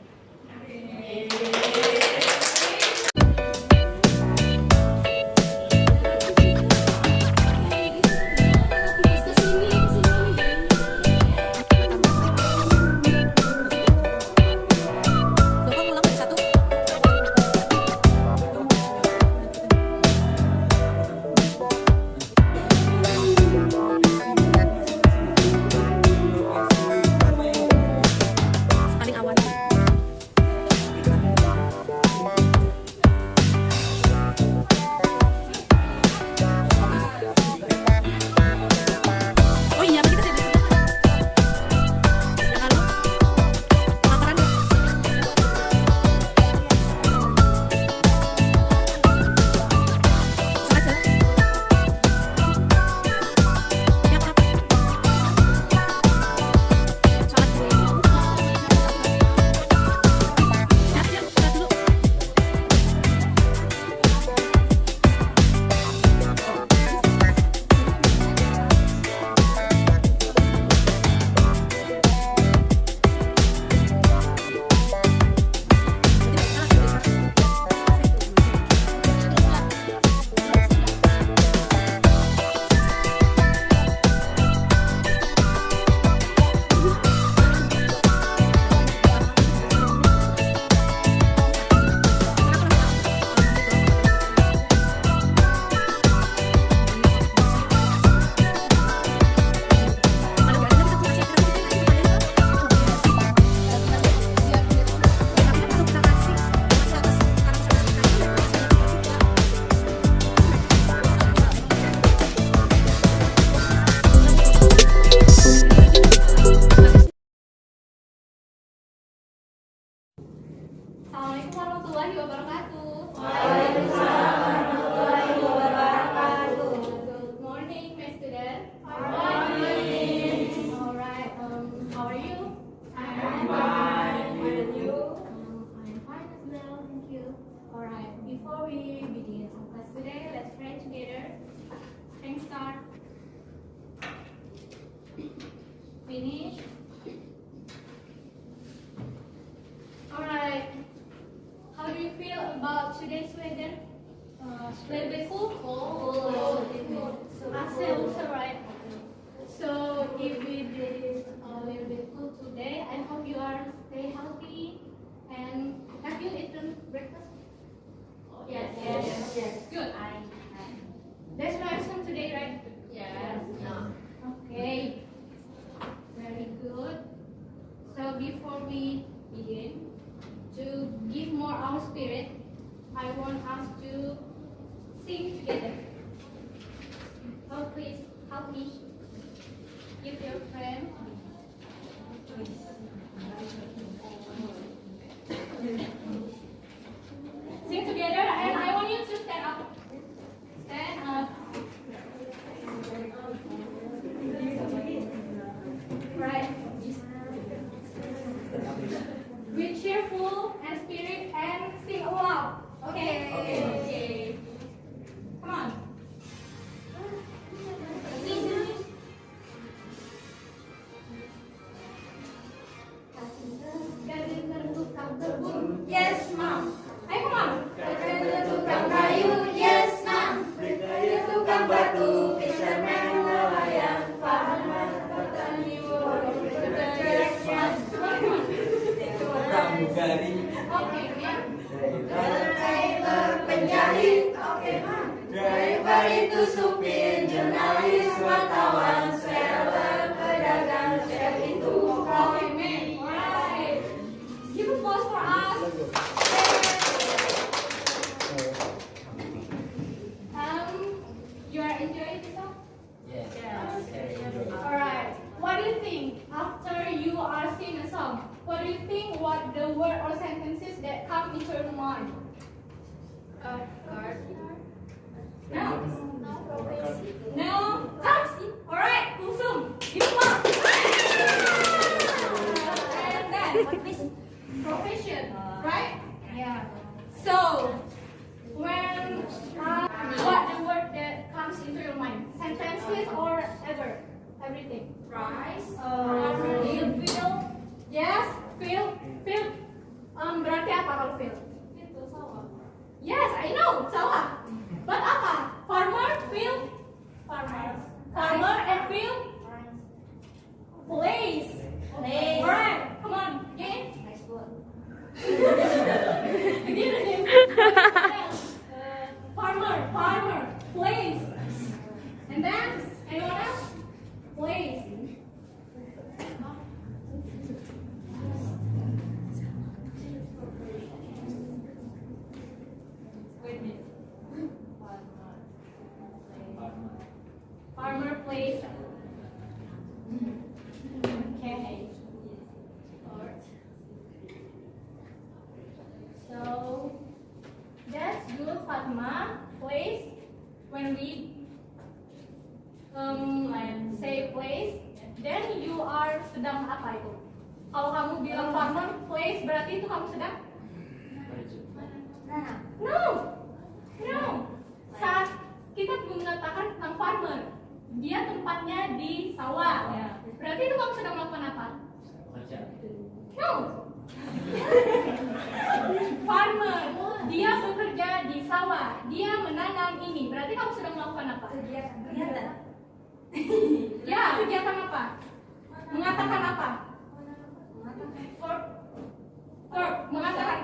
today's weather? A little bit cool? Cold. Also, right? So if it is a little bit cool today, I hope you are stay healthy. And have you eaten breakfast? Yes. Good. There's no exam today, right? Yes. Okay. Very good. So before we begin, to give more our spirit, I want us to sing together. So please help me. Give your friend. Sing together, and I want you to stand up. Stand up. Right. With cheerful and spirit and sing aloud. Okay. Come on. Yes, mom. Ayo, come on. Tukang kayu, yes ma'am. Tukang batu, fisherman nelayan, farmer petani, yes ma'am. Pramugari. Okay, yeah. Tailor, penjahit, oke ma'am. Driver itu supir, jurnalis, wartawan, seller, pedagang, chef itu Okay, man. Alright. Give applause for us. You are enjoying this song? Yes. Alright. What do you think after you are singing a song? What do you think? What the word or sentences that come into your mind? No. No. Comes. Alright. Kusum. Give applause. And then profession. Right? Yeah. So when what the word that comes into your mind? Sentences or everything? Rice. Feel. Yes, feel. Berarti apa kalau feel? Itu sawah. Yes, I know, sawah. But apa? Farmer, feel. Farmer and feel. Place. Alright, come on, get in. Nice one. Again. Farmer, place. And then, anyone else? Place. Wait a minute. Farmer, place. Okay. So, that's good, Fatma. Place. When we say place, then you are sedang apa itu? Kalau kamu bilang farmer, place, berarti itu kamu sedang? No. Saat kita mengatakan tentang farmer, dia tempatnya di sawah. Berarti itu kamu sedang melakukan apa? No. Farmer, dia bekerja di sawah, dia menanam ini. Berarti kamu sedang melakukan apa? Kegiatan. Ya, kegiatan apa? Mengatakan apa? Mengatakan.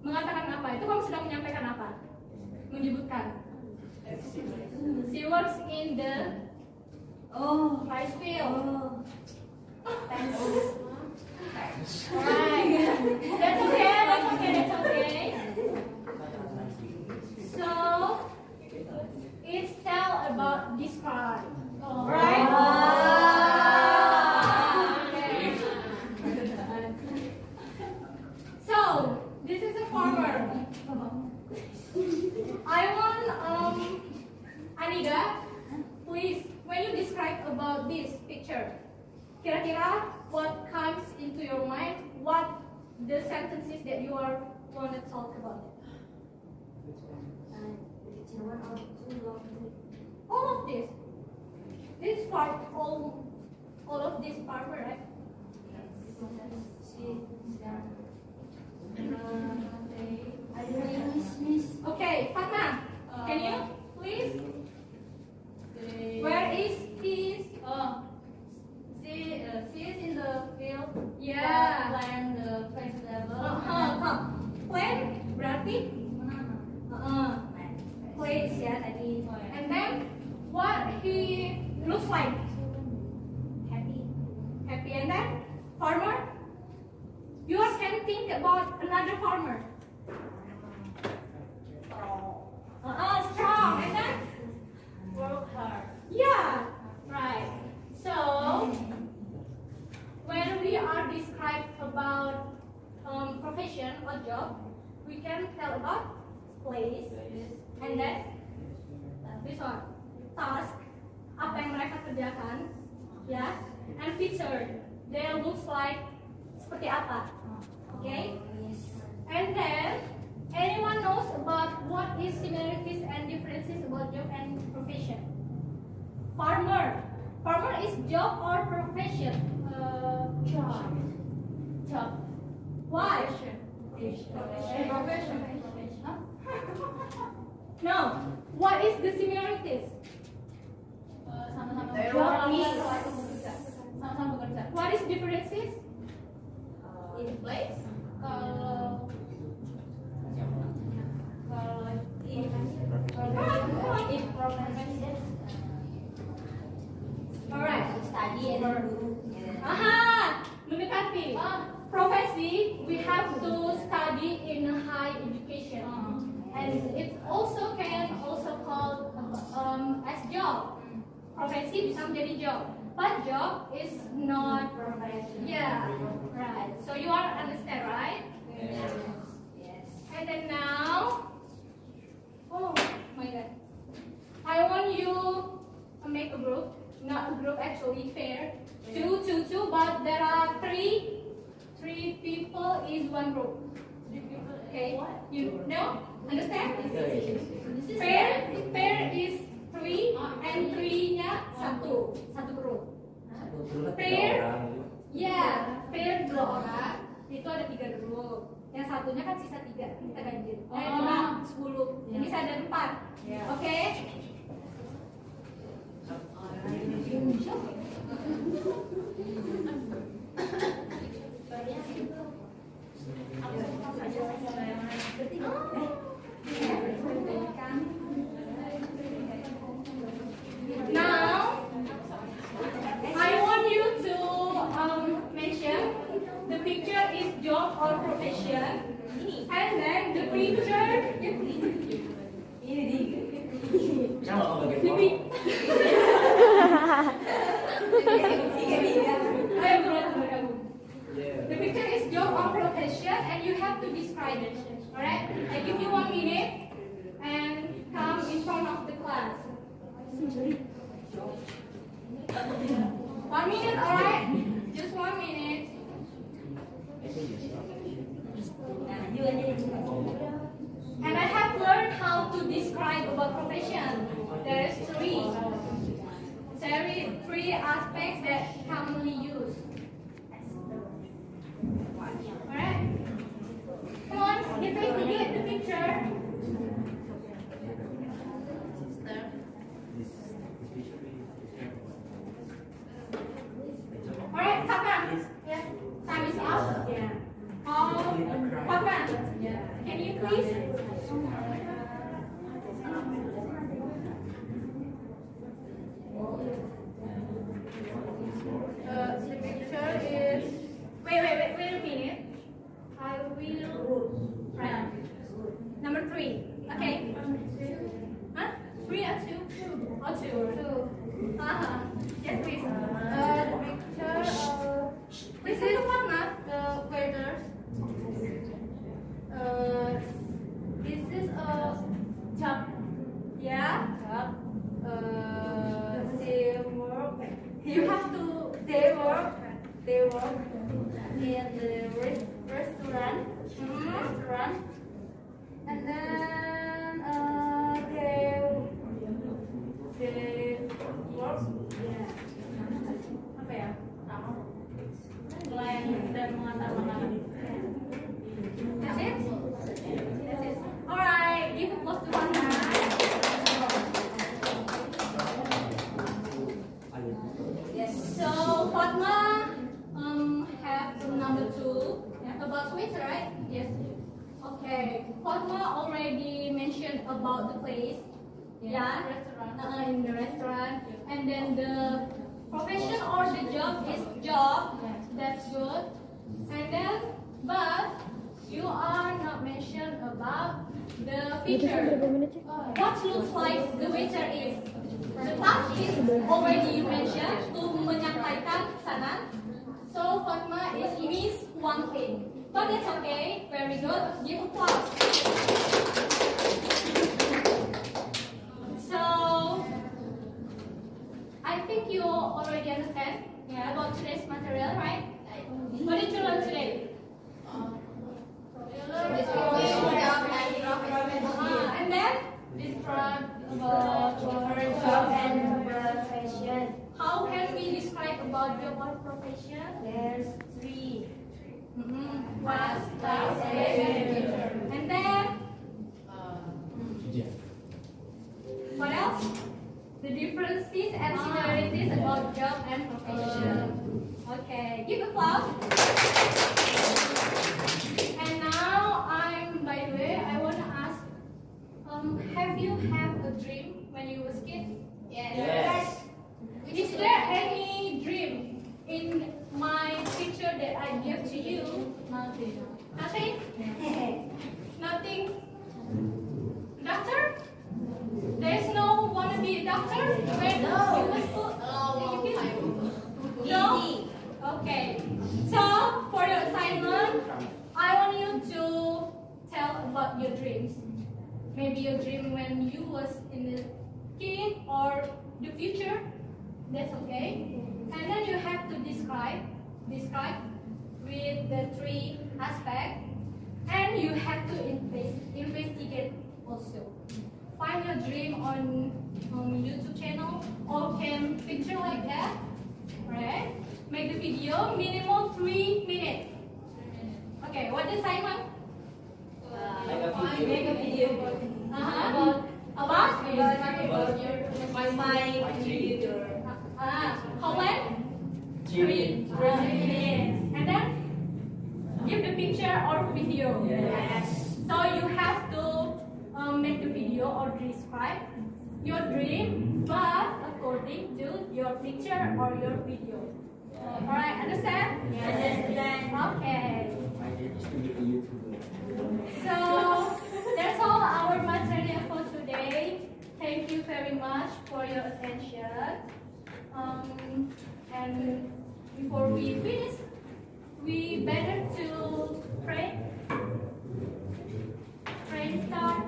Mengatakan apa? Itu kamu sedang menyampaikan apa? Menyebutkan. She works in the rice field. Thanks. Alright. That's okay. So it's tell about this part. Right? Okay. So this is a farmer. I want Anida, please, when you describe about this picture, kira-kira what comes into your mind? What the sentences that you are want to talk about? All of this. This part, all of this farmer, right? Okay, Fatma, can you please? Where is his? She is in the field. Yeah. Plant the vegetable. Come. Plant berarti? Place ya tadi. And then what he looks like? Happy. Happy. And then farmer? You can think about another farmer. Strong. And then? Work hard. Yeah, right. So, when we are described about profession or job, we can tell about place, and then this one, task, apa yang mereka kerjakan, ya, and feature, they looks like seperti apa, okay? And then, anyone knows about what is similarities and differences about job and profession? Farmer. Farmer is job or profession? Job. Job. Why? Profession. Huh? No. What is the similarities? Sama-sama They bekerja. work. Sama-sama bekerja. What is differences? In place? Kalau if profession. Alright. Study and do. Aha, mendekati. Profesi, we have to study in high education, and it also can also called as job. Profesi bisa menjadi job, but job is not profession. Yeah, right. So you all understand, right? Yes. And then now, oh my God, I want you to make a group, not a group actually, pair, two, but there are three people is one group. Okay, you know, understand? Pair is three, and three-nya satu group. Pair, ya, pair 2 orang, itu ada 3 grup. Yang satunya kan sisa 3, kita ganjil. Kurang 10, ini bisa ada 4. Oke? Now, I want you to mention the picture is job or profession, and then the picture the picture is job or profession, and you have to describe it. Alright? I give you 1 minute and come in front of the class. 1 minute, alright? Just 1 minute. And I have learned how to describe about profession. There is 3 aspects that commonly used. Alright? Come on, get ready to get the picture. Alright, Papa. Yeah. Time is up. Yeah. Papa. Yeah. Can you please? The picture is. Wait a minute. I will. Right. Number 3. Okay. Huh? 3 or 2? Or 2? Yes, please. The picture. This is what, the weather. This is a job. Yeah. Job. They work. You have to. They work in the restaurant. Restaurant. And then they work. Yeah. Apa ya? Melayani dan mengantar makanan. That's it. Fatma already mentioned about the place. Yeah, in the restaurant. And then the profession or the job is job. That's good. And then, but you are not mentioned about the feature. What looks like the waiter is. The task is already you mentioned to menyampaikan pesanan. So Fatma is miss one thing. But that's okay. Very good. Give applause. So I think you already understand about today's material, right? What did you learn today? And then describe about your job and profession. How can we describe about job or profession? There's three. Past, future. And then what else? The differences and similarities about job and profession. Okay, give applause. And now by the way, I want to ask, have you had a dream when you was kid? Yes. Is there any dream in my picture that I gave to you? Nothing. Nothing? Nothing? Doctor? There's no want to be a doctor? When you was no? Okay. So, for the assignment, I want you to tell about your dreams. Maybe your dream when you was in the kid or the future. That's okay. And then you have to describe with the three aspects. And you have to investigate also. Find your dream on YouTube channel or can picture like that. Right? Make the video minimum 3 minutes. Okay, what is assignment? Make a video. About My computer. how long? 3 minutes. And then give the picture or video. Yes. So you have to make the video or describe your dream, but according to your picture or your video. Alright, understand? Yes. Okay. My dream is to be a YouTuber. So that's all our material for today. Thank you very much for your attention. And before we finish, we better to pray. Pray start.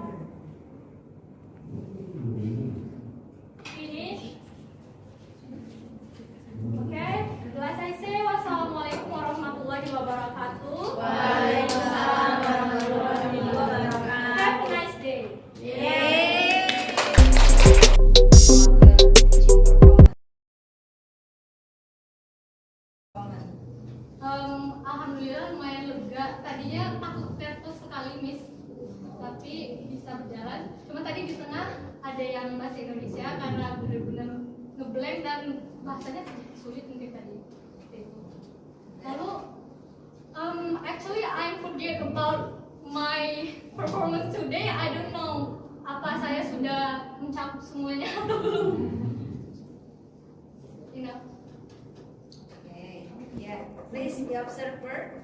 Finish. Okay. Last I say, wassalamualaikum warahmatullahi wabarakatuh. Waalaikumsalam warahmatullahi wabarakatuh. Have a nice day. Alhamdulillah lumayan lega. Tadinya takut nervous sekali Miss, tapi bisa berjalan. Cuma tadi di tengah ada yang bahasa Indonesia karena benar-benar ngeblank dan bahasanya sulit mungkin tadi. Lalu actually I forget about my performance today. I don't know apa saya sudah mencakup semuanya atau belum. Enough. Yeah, please the observer.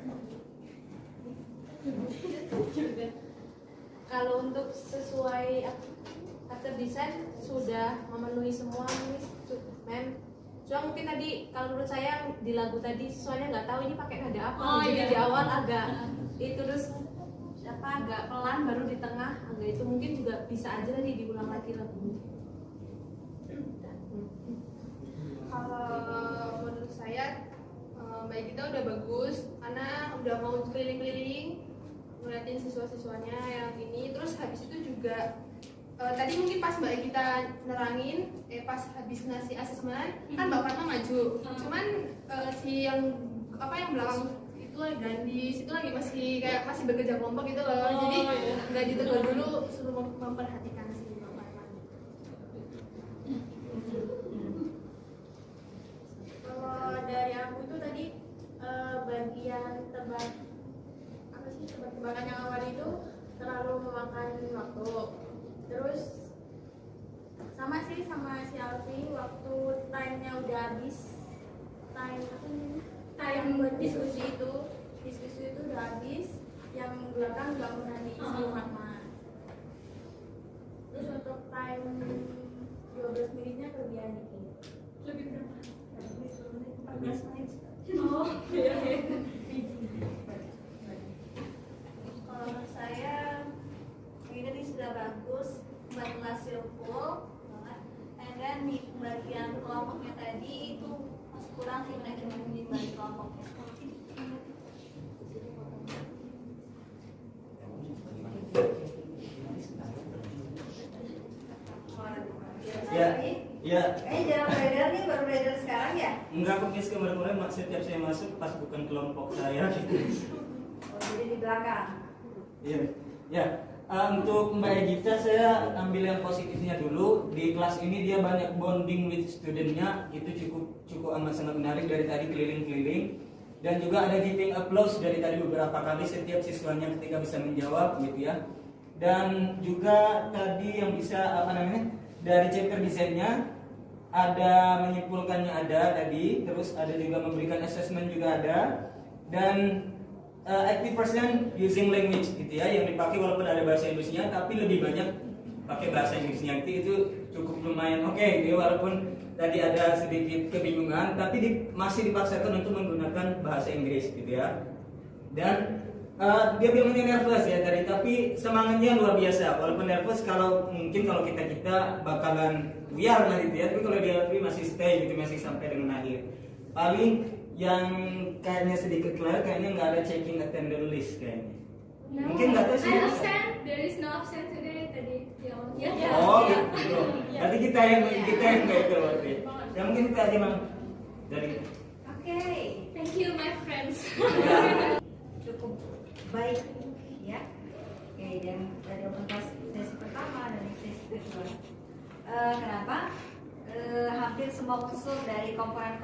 Kalau untuk sesuai akte desain sudah memenuhi semua Miss, Ma'am. Cuma mungkin tadi kalau menurut saya di lagu tadi siswanya nggak tahu ini pakai nada apa. Jadi di awal agak itu terus agak pelan, baru di tengah agak itu mungkin juga bisa aja tadi diulang lagi lagunya. Kalau menurut saya baik kita udah bagus karena udah mau keliling-keliling ngeliatin siswa-siswanya yang ini, terus habis itu juga tadi mungkin pas Mbak kita nerangin pas habis ngasih asesmen kan Mbak Fatma maju, cuman si yang belakang itu lagi Gandis itu lagi masih bekerja kelompok gitu loh, jadi nggak ditegur dulu, suruh memperhatikan si Mbak Fatma. Kalau dari aku itu tadi bagian tebak-tebakan yang awal itu terlalu memakan waktu. Terus sama sih sama si Alfi, waktu time-nya udah habis, time buat diskusi itu udah habis, yang belakang nggak mudah diisi sama. Terus untuk time 12 menitnya kelebihan dikit. Lebih berapa? 14 menit. Oh, iya. Kalau menurut saya ini sudah bagus, buat kelas full banget. And then di bagian kelompoknya tadi itu masih kurang sih manajemen di bagi kelompoknya. Ya, Jarang beredar nih, baru beredar sekarang ya? enggak kok Miss, kemarin-kemarin setiap saya masuk pas bukan kelompok saya gitu. Oh, jadi di belakang. Iya, ya. Untuk Mbak Egita saya ambil yang positifnya dulu. Di kelas ini dia banyak bonding with studentnya, itu cukup amat sangat menarik dari tadi keliling-keliling. Dan juga ada giving applause dari tadi beberapa kali setiap siswanya ketika bisa menjawab gitu ya. Dan juga tadi yang bisa dari chapter desainnya ada menyimpulkannya ada tadi, terus ada juga memberikan assessment juga ada, dan 80% using language gitu ya, yang dipakai walaupun ada bahasa Inggrisnya tapi lebih banyak pakai bahasa Inggrisnya, itu cukup lumayan oke gitu ya, walaupun tadi ada sedikit kebingungan tapi masih dipaksakan untuk menggunakan bahasa Inggris gitu ya. Dan dia bilangnya nervous ya tadi, tapi semangatnya luar biasa. Walaupun nervous, mungkin kalau kita bakalan buyar lah gitu ya, tapi kalau dia masih stay gitu, masih sampai dengan akhir. Paling yang kayaknya sedikit clear, kayaknya nggak ada checking attendance list kayaknya. No. Mungkin nggak tahu sih. There is no absent today tadi. Ya. Oh gitu. Berarti kita yang nggak itu berarti. Ya mungkin kita aja Bang dari kita. Oke. Thank you my friends. Cukup baik ya. Oke, dan dari open class sesi pertama dan sesi kedua. Kenapa? Hampir semua unsur dari komponen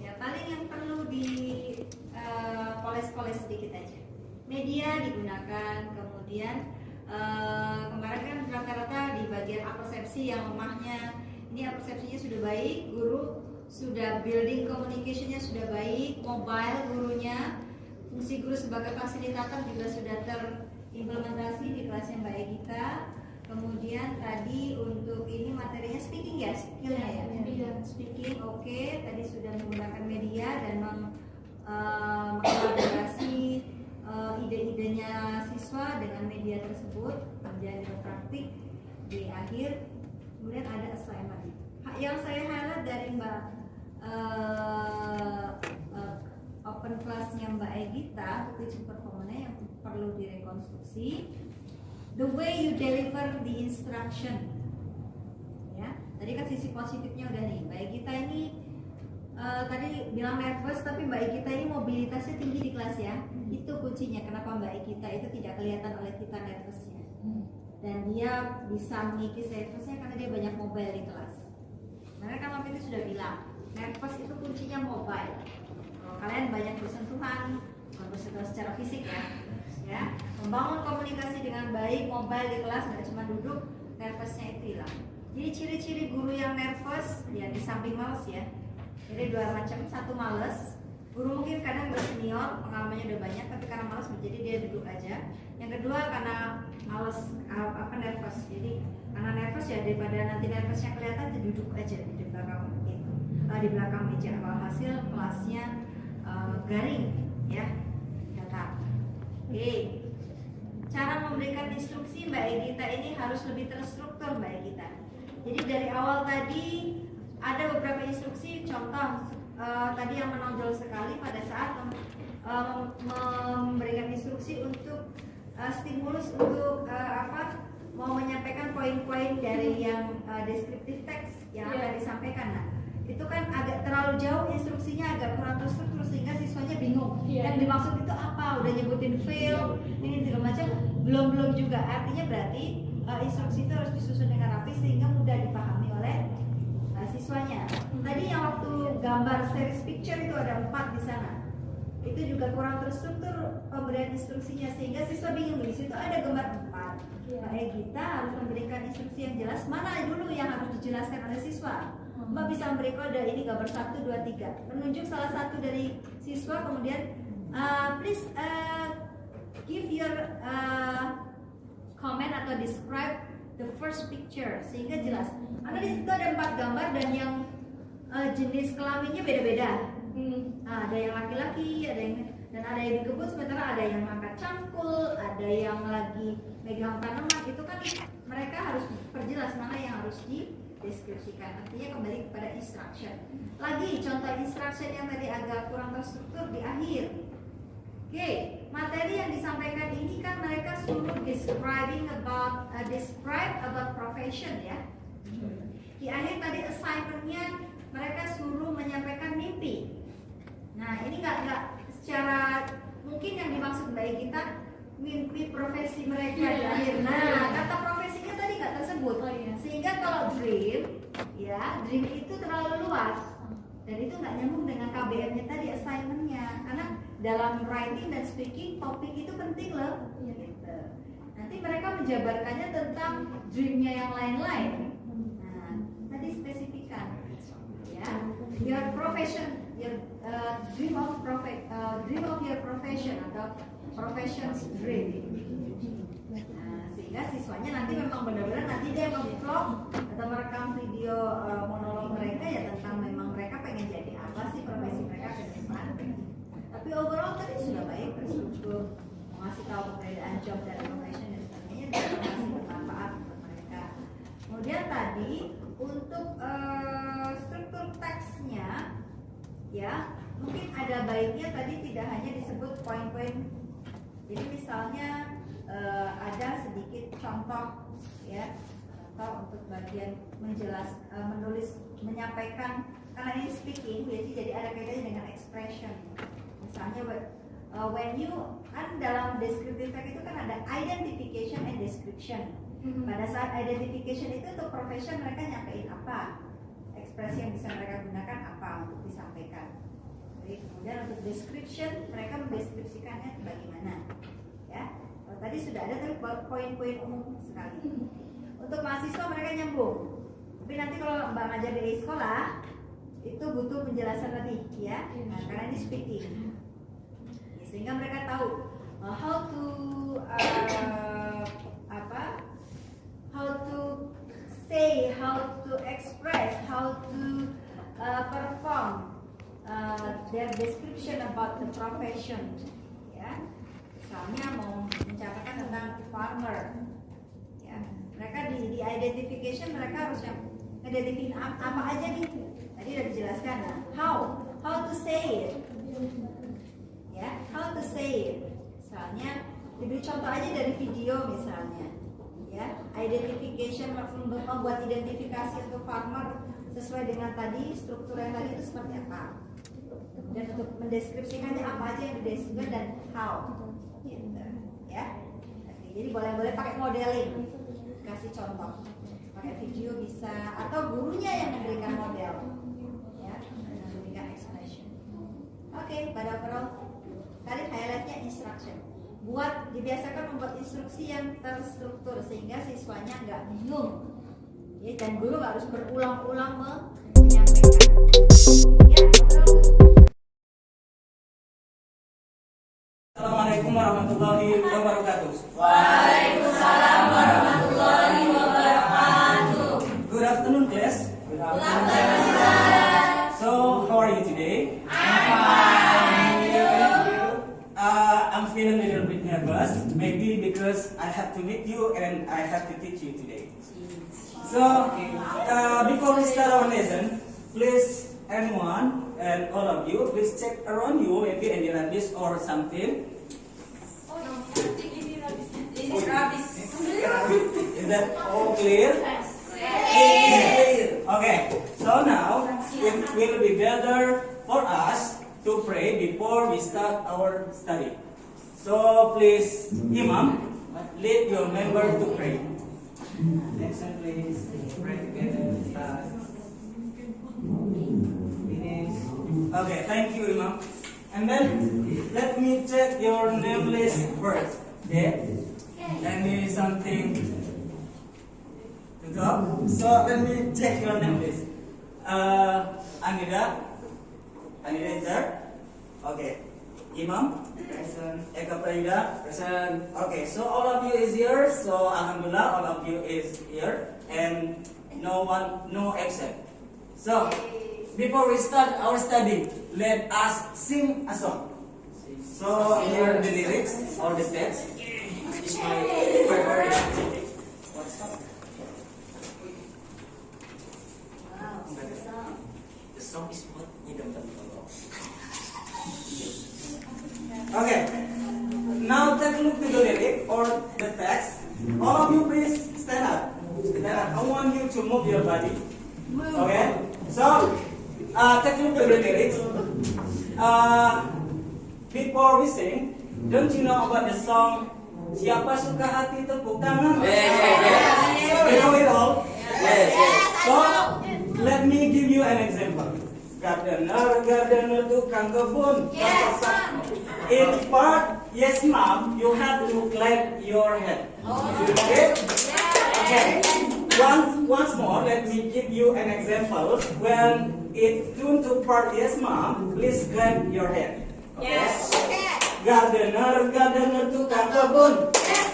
ya, paling yang perlu di poles-poles sedikit aja. Media digunakan, kemudian kemarin kan rata-rata di bagian apersepsi yang lemahnya, ini apersepsinya sudah baik, guru sudah building communication-nya sudah baik, mobile gurunya, fungsi guru sebagai fasilitator juga sudah terimplementasi di kelasnya Mbak Egita. Kemudian tadi untuk ini materinya speaking ya, skillnya ya, speaking oke. Tadi sudah menggunakan media dan mengelaborasi ide-idenya siswa dengan media tersebut, menjadi praktik di akhir. Kemudian ada assignment. Yang saya highlight dari Mbak open class-nya Mbak Egita, teaching performance yang perlu direkonstruksi. The way you deliver the instruction, ya. Tadi kan sisi positifnya udah nih. Mbak Egita ini tadi bilang nervous, tapi Mbak Egita ini mobilitasnya tinggi di kelas ya. Itu kuncinya kenapa Mbak Egita itu tidak kelihatan oleh kita nervousnya. Dan dia bisa mengikis nervousnya karena dia banyak mobile di kelas. Karena kan waktu itu sudah bilang, nervous itu kuncinya mobile. Kalau kalian banyak bersentuhan, bukan bersentuhan secara fisik ya, membangun komunikasi dengan baik, mobile di kelas, nggak cuma duduk, nervousnya itu hilang. Jadi ciri-ciri guru yang nervous ya di samping males ya. Jadi dua macam, satu males, guru mungkin kadang bersenior, pengalamannya udah banyak, tapi karena males jadi dia duduk aja. Yang kedua karena males nervous. Jadi karena nervous ya daripada nanti nervousnya kelihatan, dia duduk aja di belakang itu, di belakang meja. Hasil kelasnya garing ya, datar. Oke, cara memberikan instruksi Mbak Egita ini harus lebih terstruktur Mbak Egita. Jadi dari awal tadi ada beberapa instruksi, contoh tadi yang menonjol sekali pada saat memberikan instruksi untuk stimulus untuk mau menyampaikan poin-poin dari yang deskriptif teks yang akan disampaikan. Nah, itu kan agak terlalu jauh instruksinya, agak kurang terstruktur sehingga siswanya bingung. Yang dimaksud itu apa? Udah nyebutin fail, ini segala macam, belum juga. Artinya berarti instruksi itu harus disusun dengan rapi sehingga mudah dipahami oleh siswanya. Tadi yang waktu gambar series picture itu ada 4 di sana. Itu itu juga kurang terstruktur pemberian instruksinya sehingga siswa bingung. Di situ ada gambar 4. Kayak kita harus memberikan instruksi yang jelas mana dulu yang harus dijelaskan oleh siswa. Mbak bisa memberi kode ini gambar 1, 2, 3. Menunjuk salah satu dari siswa, kemudian please give your comment atau describe the first picture sehingga jelas. Karena di situ ada 4 gambar dan yang jenis kelaminnya beda-beda. Ada yang laki-laki, ada yang dikebut, sementara ada yang angkat cangkul, ada yang lagi megang tanaman. Itu kan mereka harus perjelas mana yang harus dideskripsikan. Artinya kembali kepada instruction. Lagi contoh instruction yang tadi agak kurang terstruktur di akhir. Oke, materi yang disampaikan ini kan mereka suruh describe about profession ya. Di akhir tadi assignmentnya mereka suruh menyampaikan mimpi. Nah ini nggak secara mungkin yang dimaksud dari kita mimpi profesi mereka di akhir. Nah kata profesinya tadi nggak tersebut. Sehingga kalau dream itu terlalu luas dan itu nggak nyambung dengan KBM-nya tadi assignmentnya. Karena dalam writing dan speaking topik itu penting loh. Gitu. Nanti mereka menjabarkannya tentang dreamnya yang lain-lain. Nah tadi spesifikan. Your profession, your dream of your profession atau profession's dream. Nah, sehingga siswanya nanti memang benar-benar nanti dia nge-vlog atau merekam video monolog mereka ya tentang memang mereka pengen jadi apa sih profesi mereka ke depan. Tapi overall tadi sudah baik terstruktur, ngasih tahu perbedaan job dan profession dan sebagainya dan masih bermanfaat untuk mereka. Kemudian tadi untuk struktur teksnya ya mungkin ada baiknya tadi tidak hanya disebut poin-poin. Jadi misalnya ada sedikit contoh ya, contoh untuk bagian menulis menyampaikan karena ini speaking jadi ada kaitannya dengan expression. Misalnya when you kan dalam descriptive text itu kan ada identification and description. Pada saat identification itu untuk profession mereka nyampein apa, ekspresi yang bisa mereka gunakan apa untuk disampaikan. Jadi kemudian untuk description mereka mendeskripsikannya bagaimana. Ya, tadi sudah ada tapi poin-poin umum sekali. Untuk mahasiswa mereka nyambung. Tapi nanti kalau Mbak ngajar di sekolah itu butuh penjelasan lebih ya, karena ini speaking. Ya, sehingga mereka tahu how to say, how to express, how to perform their description about the profession. Ya, misalnya mau mencatatkan tentang farmer. Ya, mereka di identification mereka harus identifikan apa aja nih. Tadi udah dijelaskan lah. How to say it. Ya, how to say it. Misalnya diberi contoh aja dari video misalnya. Ya, identification membuat identifikasi untuk farmer sesuai dengan tadi struktur yang tadi itu seperti apa dan untuk mendeskripsikannya apa aja yang dideskripsikan dan how gitu ya. Jadi boleh pakai modeling, kasih contoh pakai video bisa atau gurunya yang memberikan model ya, memberikan expression. Oke, pada overall tadi highlightnya instruction. Dibiasakan membuat instruksi yang terstruktur sehingga siswanya nggak bingung ya, dan guru nggak harus berulang-ulang menyampaikan ya. Assalamualaikum warahmatullahi wabarakatuh. Waalaikumsalam warahmatullahi wabarakatuh. Good afternoon class. Good afternoon. So how are you today? I'm fine. I'm feeling a little bit nervous, maybe because I have to meet you and I have to teach you today. So, before we start our lesson, please anyone and all of you, please check around you, maybe any rubbish or something. Oh no, this is rubbish. Is that all clear? Clear. Okay, so now it will be better for us to pray before we start our study. So please, Imam, lead your member to pray. Attention please, pray together. Finish. Okay, thank you, Imam. And then let me check your name list first. Okay? Any something to talk? So let me check your name list. Anida is there? Okay. Imam? Present. Eka Praida? Present. Okay, so all of you is here. So Alhamdulillah, all of you is here. And no except. So, before we start our study, let us sing a song. So, here the lyrics or the text is my favorite. What's up? The song is what? Okay. Now take a look to the lyric or the text. All of you please stand up. Stand up. I want you to move your body. Okay. So take a look at the lyrics. Before we sing, don't you know about the song Siapa Suka Hati Tepuk Tangan? You know it all? Yes. So let me give you an example. Gardener, tukang kebun. Yes, In part, yes, ma'am, you have to clap your hand. Okay? Okay. Once more, let me give you an example. When it's tune to part, yes, ma'am, please clap your hand. Okay? Yes. Gardener, tukang kebun. Yes,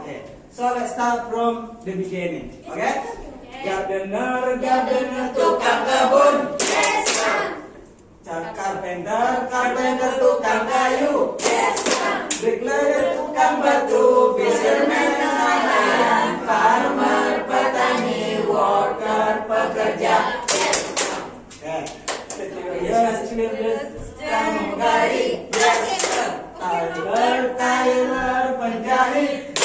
Okay. So let's start from the beginning. Okay? Gardener, tukang kebun. Yes, Carpenter, tukang kayu. Yes, Bricklayer, tukang batu. Fisherman, nelayan. Farmer, petani, worker, pekerja. Okay. Yes, pramugari. Yes, Tailor, penjahit.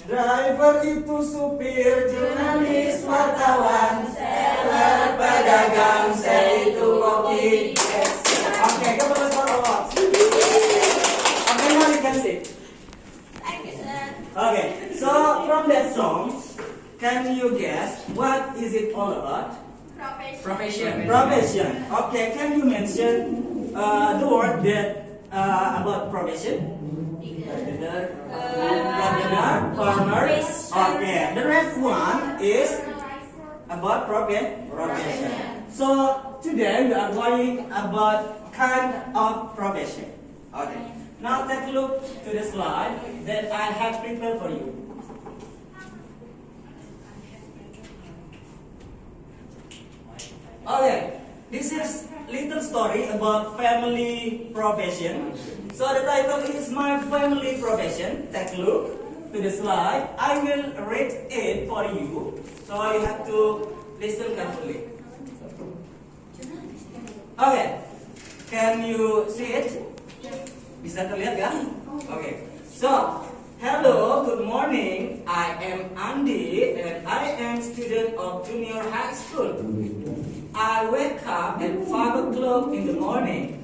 Driver itu supir, jurnalis, wartawan, seller, pedagang, sel itu kopi. Oke, kita boleh suara. Oke, now you can sit. Thank you, sir. Okay, so from that song, can you guess what is it all about? Profession. Profession. Okay, can you mention the word that about profession? Gardener, farmer. Okay, the next one is about profession. So today we are going about kind of profession. Okay. Now take a look to the slide that I have prepared for you. Okay, this is little story about family profession. So the title is My Family Profession. Take a look to the slide. I will read it for you. So you have to listen carefully. Okay, can you see it? Bisa terlihat ya? Okay. So, hello, good morning. I am Andi and I am student of junior high school. I wake up at 5 o'clock in the morning.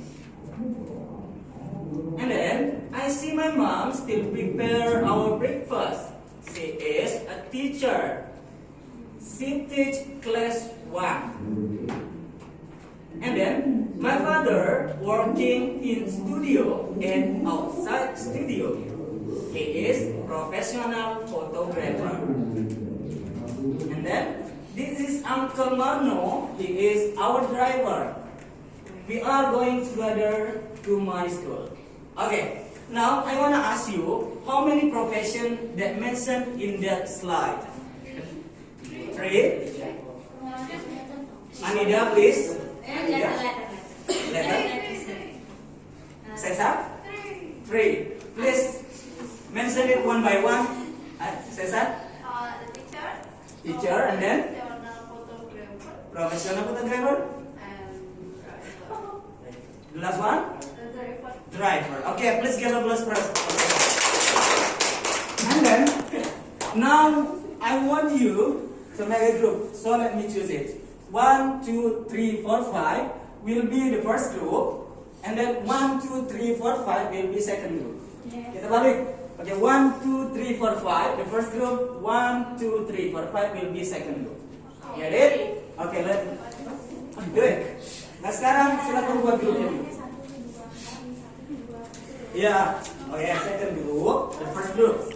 And then I see my mom still prepare our breakfast. She is a teacher. She teach class 1. And then my father working in studio and outside studio. He is professional photographer. And then this is Uncle Marno. He is our driver. We are going together to my school. Okay, now I want to ask you how many professions that mentioned in that slide? 3? Anida, please. Anida. Letter. Cesar? 3. Please mention it one by one. Cesar? The teacher. Teacher, and then? Professional photographer. Professional photographer. And The last one? the driver. Driver. Okay, please give a applause first. And then, now I want you to make a group. So let me choose it. 1, 2, 3, 4, 5 will be the first group. And then 1, 2, 3, 4, 5 will be second group. Kita balik. Okay, 1, 2, 3, 4, 5. The first group. 1, 2, 3, 4, 5 will be second group. Get it? Okay, let's do it. Nah sekarang silakan buat grupnya dulu. Yeah. Okay, second group, the first group.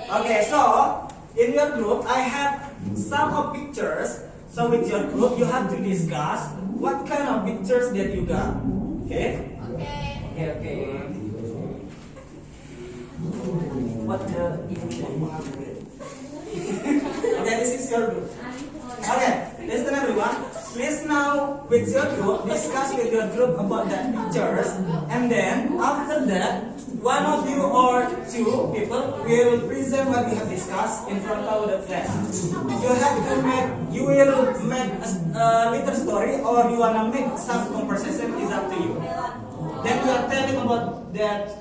Okay, so in your group, I have some of pictures. So with your group, you have to discuss what kind of pictures that you got. Okay? Okay. What the Okay, this is your group. Okay, listen everyone. Please now with your group, discuss with your group about that pictures, and then after that, one of you or two people will present what we have discussed in front of the class. You will make a little story, or you wanna make some conversation, is up to you. Then you are telling about that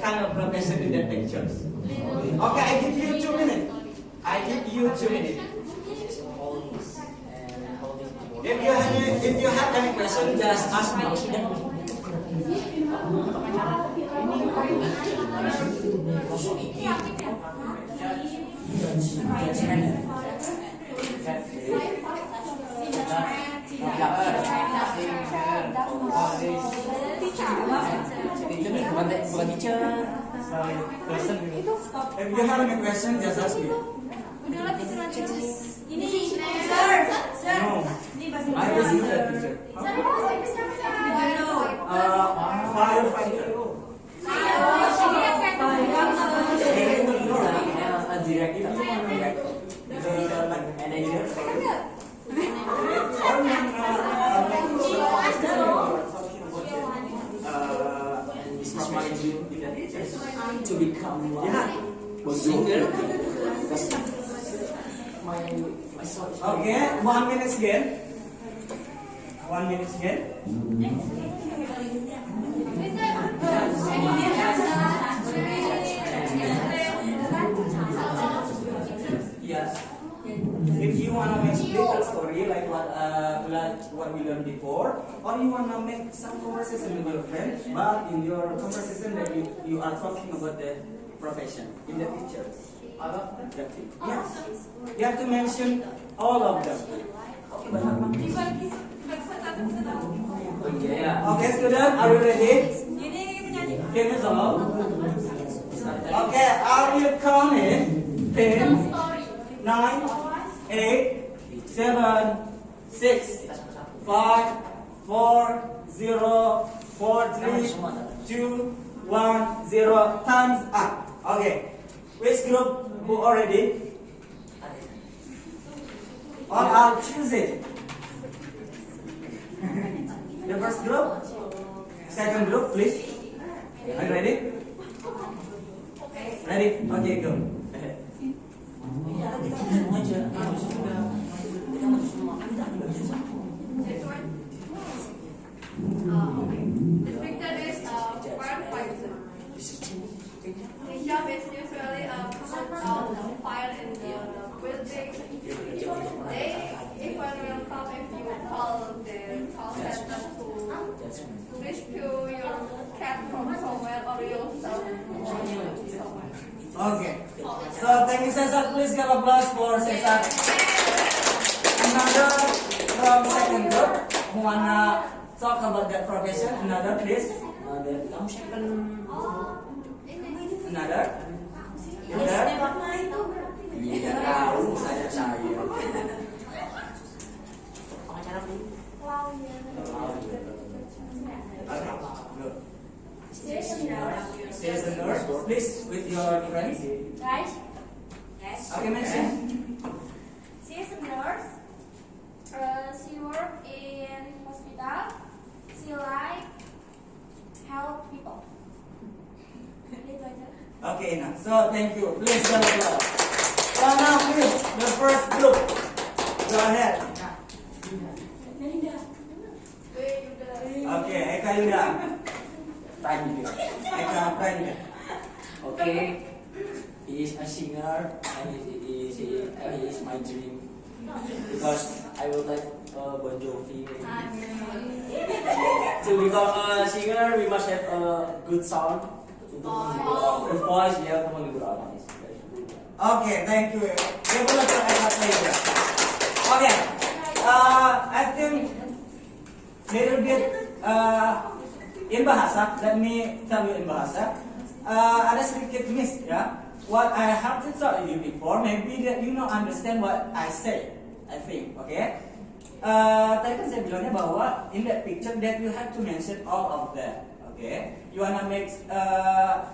kind of profession in the pictures. Okay, I give you 2 minutes. If you have any question, just ask me. If you have any question, just ask me. No, I was not a teacher. Firefighter. A director. Manager. This is my dream to become a singer. Okay, 1 minute again. 1 minute again. Yes. If you wanna make little story like what we learned before, or you wanna make some conversation with your friend, but in your conversation that you are talking about the profession in the picture. Yes. You have to mention all of them. Okay, student, are you ready? Can you solve? Okay, I will count in 10, 9, 8, 7, 6, 5, 4, 0, 4, 3, 2, 1, 0. Time's up. Okay. Which group who already? Or I'll choose it. The first group? Second group, please. Are you ready? Ready? Okay, go. Ahead. The picture is firefighter. His job is usually put out the fire in the building. If one will come, if you call the call center to rescue your cat from somewhere or yourself from somewhere. Okay. So thank you, Cesar. Please give applause for Cesar. Another from second group who wanna talk about that profession. Another, please. Another. Tidak tahu saya. Stay nurse, please, with your friends. Guys, yes. Okay, mention. She is a nurse. She works in hospital. She like help people. Okay, now, so thank you. Please give applause. So now, please, the first group. Go ahead. Okay, Eka Yuda. Eka Pranya. Okay, he is a singer and he is my dream because I would like Bon Jovi. To become a singer, we must have a good sound. Good voice, ya, menghibur orang. Okay, thank you. Give us a Eka. Okay, I think little bit in bahasa, let me tell you in bahasa, ada sedikit miss ya. What I have to tell you before, maybe that you not understand what I say, I think, okay? Tadi kan saya bilangnya bahwa in that picture that you have to mention all of that, okay? You wanna make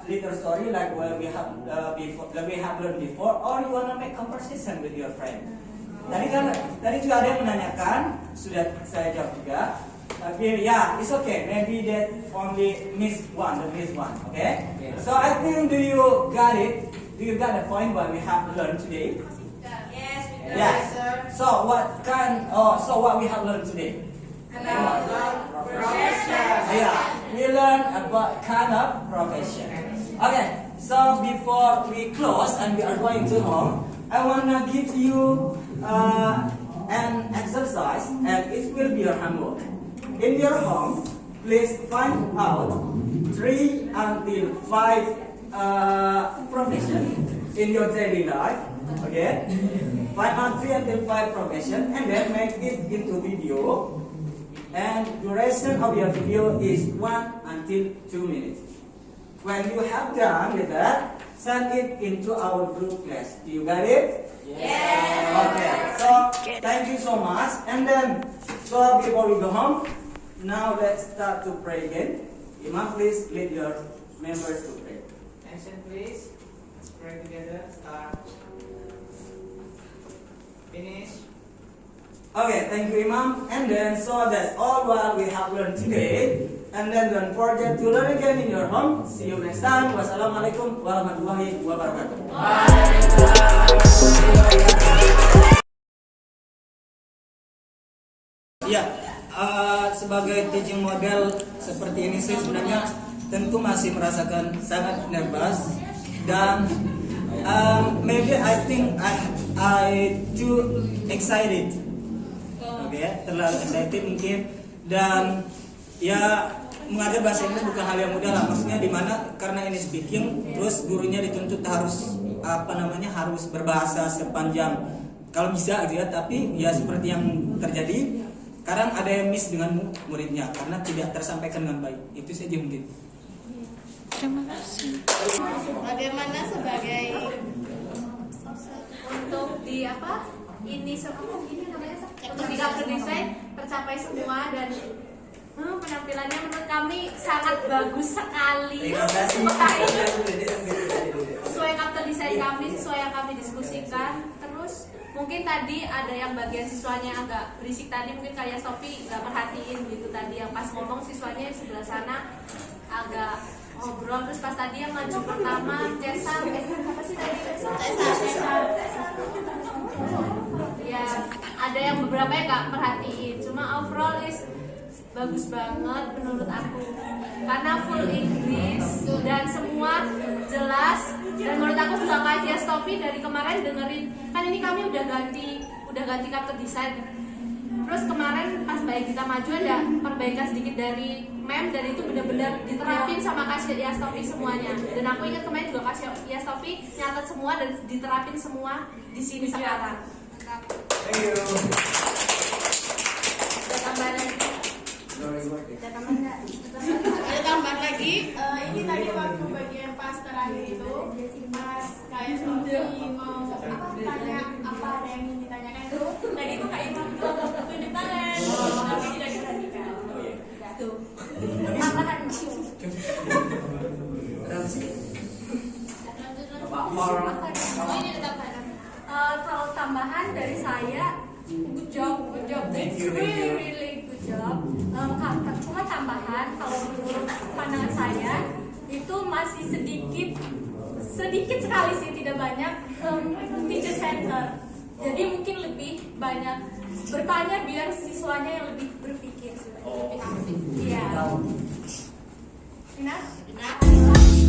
little story like what we have learned before, or you wanna make conversation with your friend. Tadi juga ada yang menanyakan, sudah saya jawab juga. Tapi yeah, it's okay. Maybe that only miss one, okay? So I think do you got it? Do you got the point what we have learned today? Yes, we do. Yes. So what we have learned today? Profession. Yeah, we learn about kind of profession. Okay, so before we close and we are going to home, I wanna give you an exercise, and it will be your homework. In your home, please find out 3 until 5 profession in your daily life. Okay, find out 3 until 5 profession, and then make it into video. And duration of your video is 1 until 2 minutes. When you have done with that, send it into our group class. Do you got it? Yes. Okay. So thank you so much. And then, so before we go home, now let's start to pray again. Imam, please lead your members to pray. Attention please. Let's pray together. Start. Finish. Okay, thank you Imam. And then, so that's all what we have learned today. And then don't forget to learn again in your home. See you next time. Wassalamualaikum warahmatullahi wabarakatuh. Ya, sebagai teaching model seperti ini sih sebenarnya tentu masih merasakan sangat nervous dan maybe I think I too excited. Oke, terlalu excited mungkin, dan ya mengajar bahasa Inggris bukan hal yang mudah lah, maksudnya dimana karena ini speaking, terus gurunya dituntut harus harus berbahasa sepanjang kalau bisa gitu ya, tapi ya seperti yang terjadi, kadang ada yang miss dengan muridnya karena tidak tersampaikan dengan baik. Itu saja mungkin. Terima kasih. Bagaimana sebagai untuk di apa? Ini namanya untuk di cover design tercapai semua dan penampilannya menurut kami sangat bagus sekali. Sesuai cover design kami, sesuai yang kami diskusikan. Terus mungkin tadi ada yang bagian siswanya agak berisik tadi, mungkin kayak Sophie nggak perhatiin gitu tadi, yang pas ngomong siswanya yang sebelah sana agak ngobrol, terus pas tadi yang maju pertama Cesar, apa sih tadi Cesar. Ya ada yang beberapa yang nggak perhatiin, cuma overall is bagus banget menurut aku karena full Inggris dan semua jelas, dan menurut aku juga kajian Stopi dari kemarin dengerin, kan ini kami udah ganti cover design, terus kemarin pas baik kita maju ada perbaikan sedikit dari mem, dan itu benar-benar diterapin sama kasih ya Stopi semuanya, dan aku ingat kemarin juga kasih ya Stopi nyatet semua dan diterapin semua di sini sekarang. Thank you. Ada tambahan lagi? Ada tambahan lagi. Ini tadi waktu bagian pas terakhir itu, pas kayak Sophie mau tanya apa ada yang ingin ditanyakan itu, tadi itu kayak Imam tunjuk tangan, tapi tidak diperhatikan. Tuh. Tambahan. Oh ini ada tambahan. Kalau tambahan dari saya, good job, it's really good job. Cuma tambahan, kalau menurut pandangan saya itu masih sedikit sekali sih, tidak banyak teacher center. Jadi mungkin lebih banyak bertanya biar siswanya yang lebih berpikir, lebih aktif. Iya. Enough?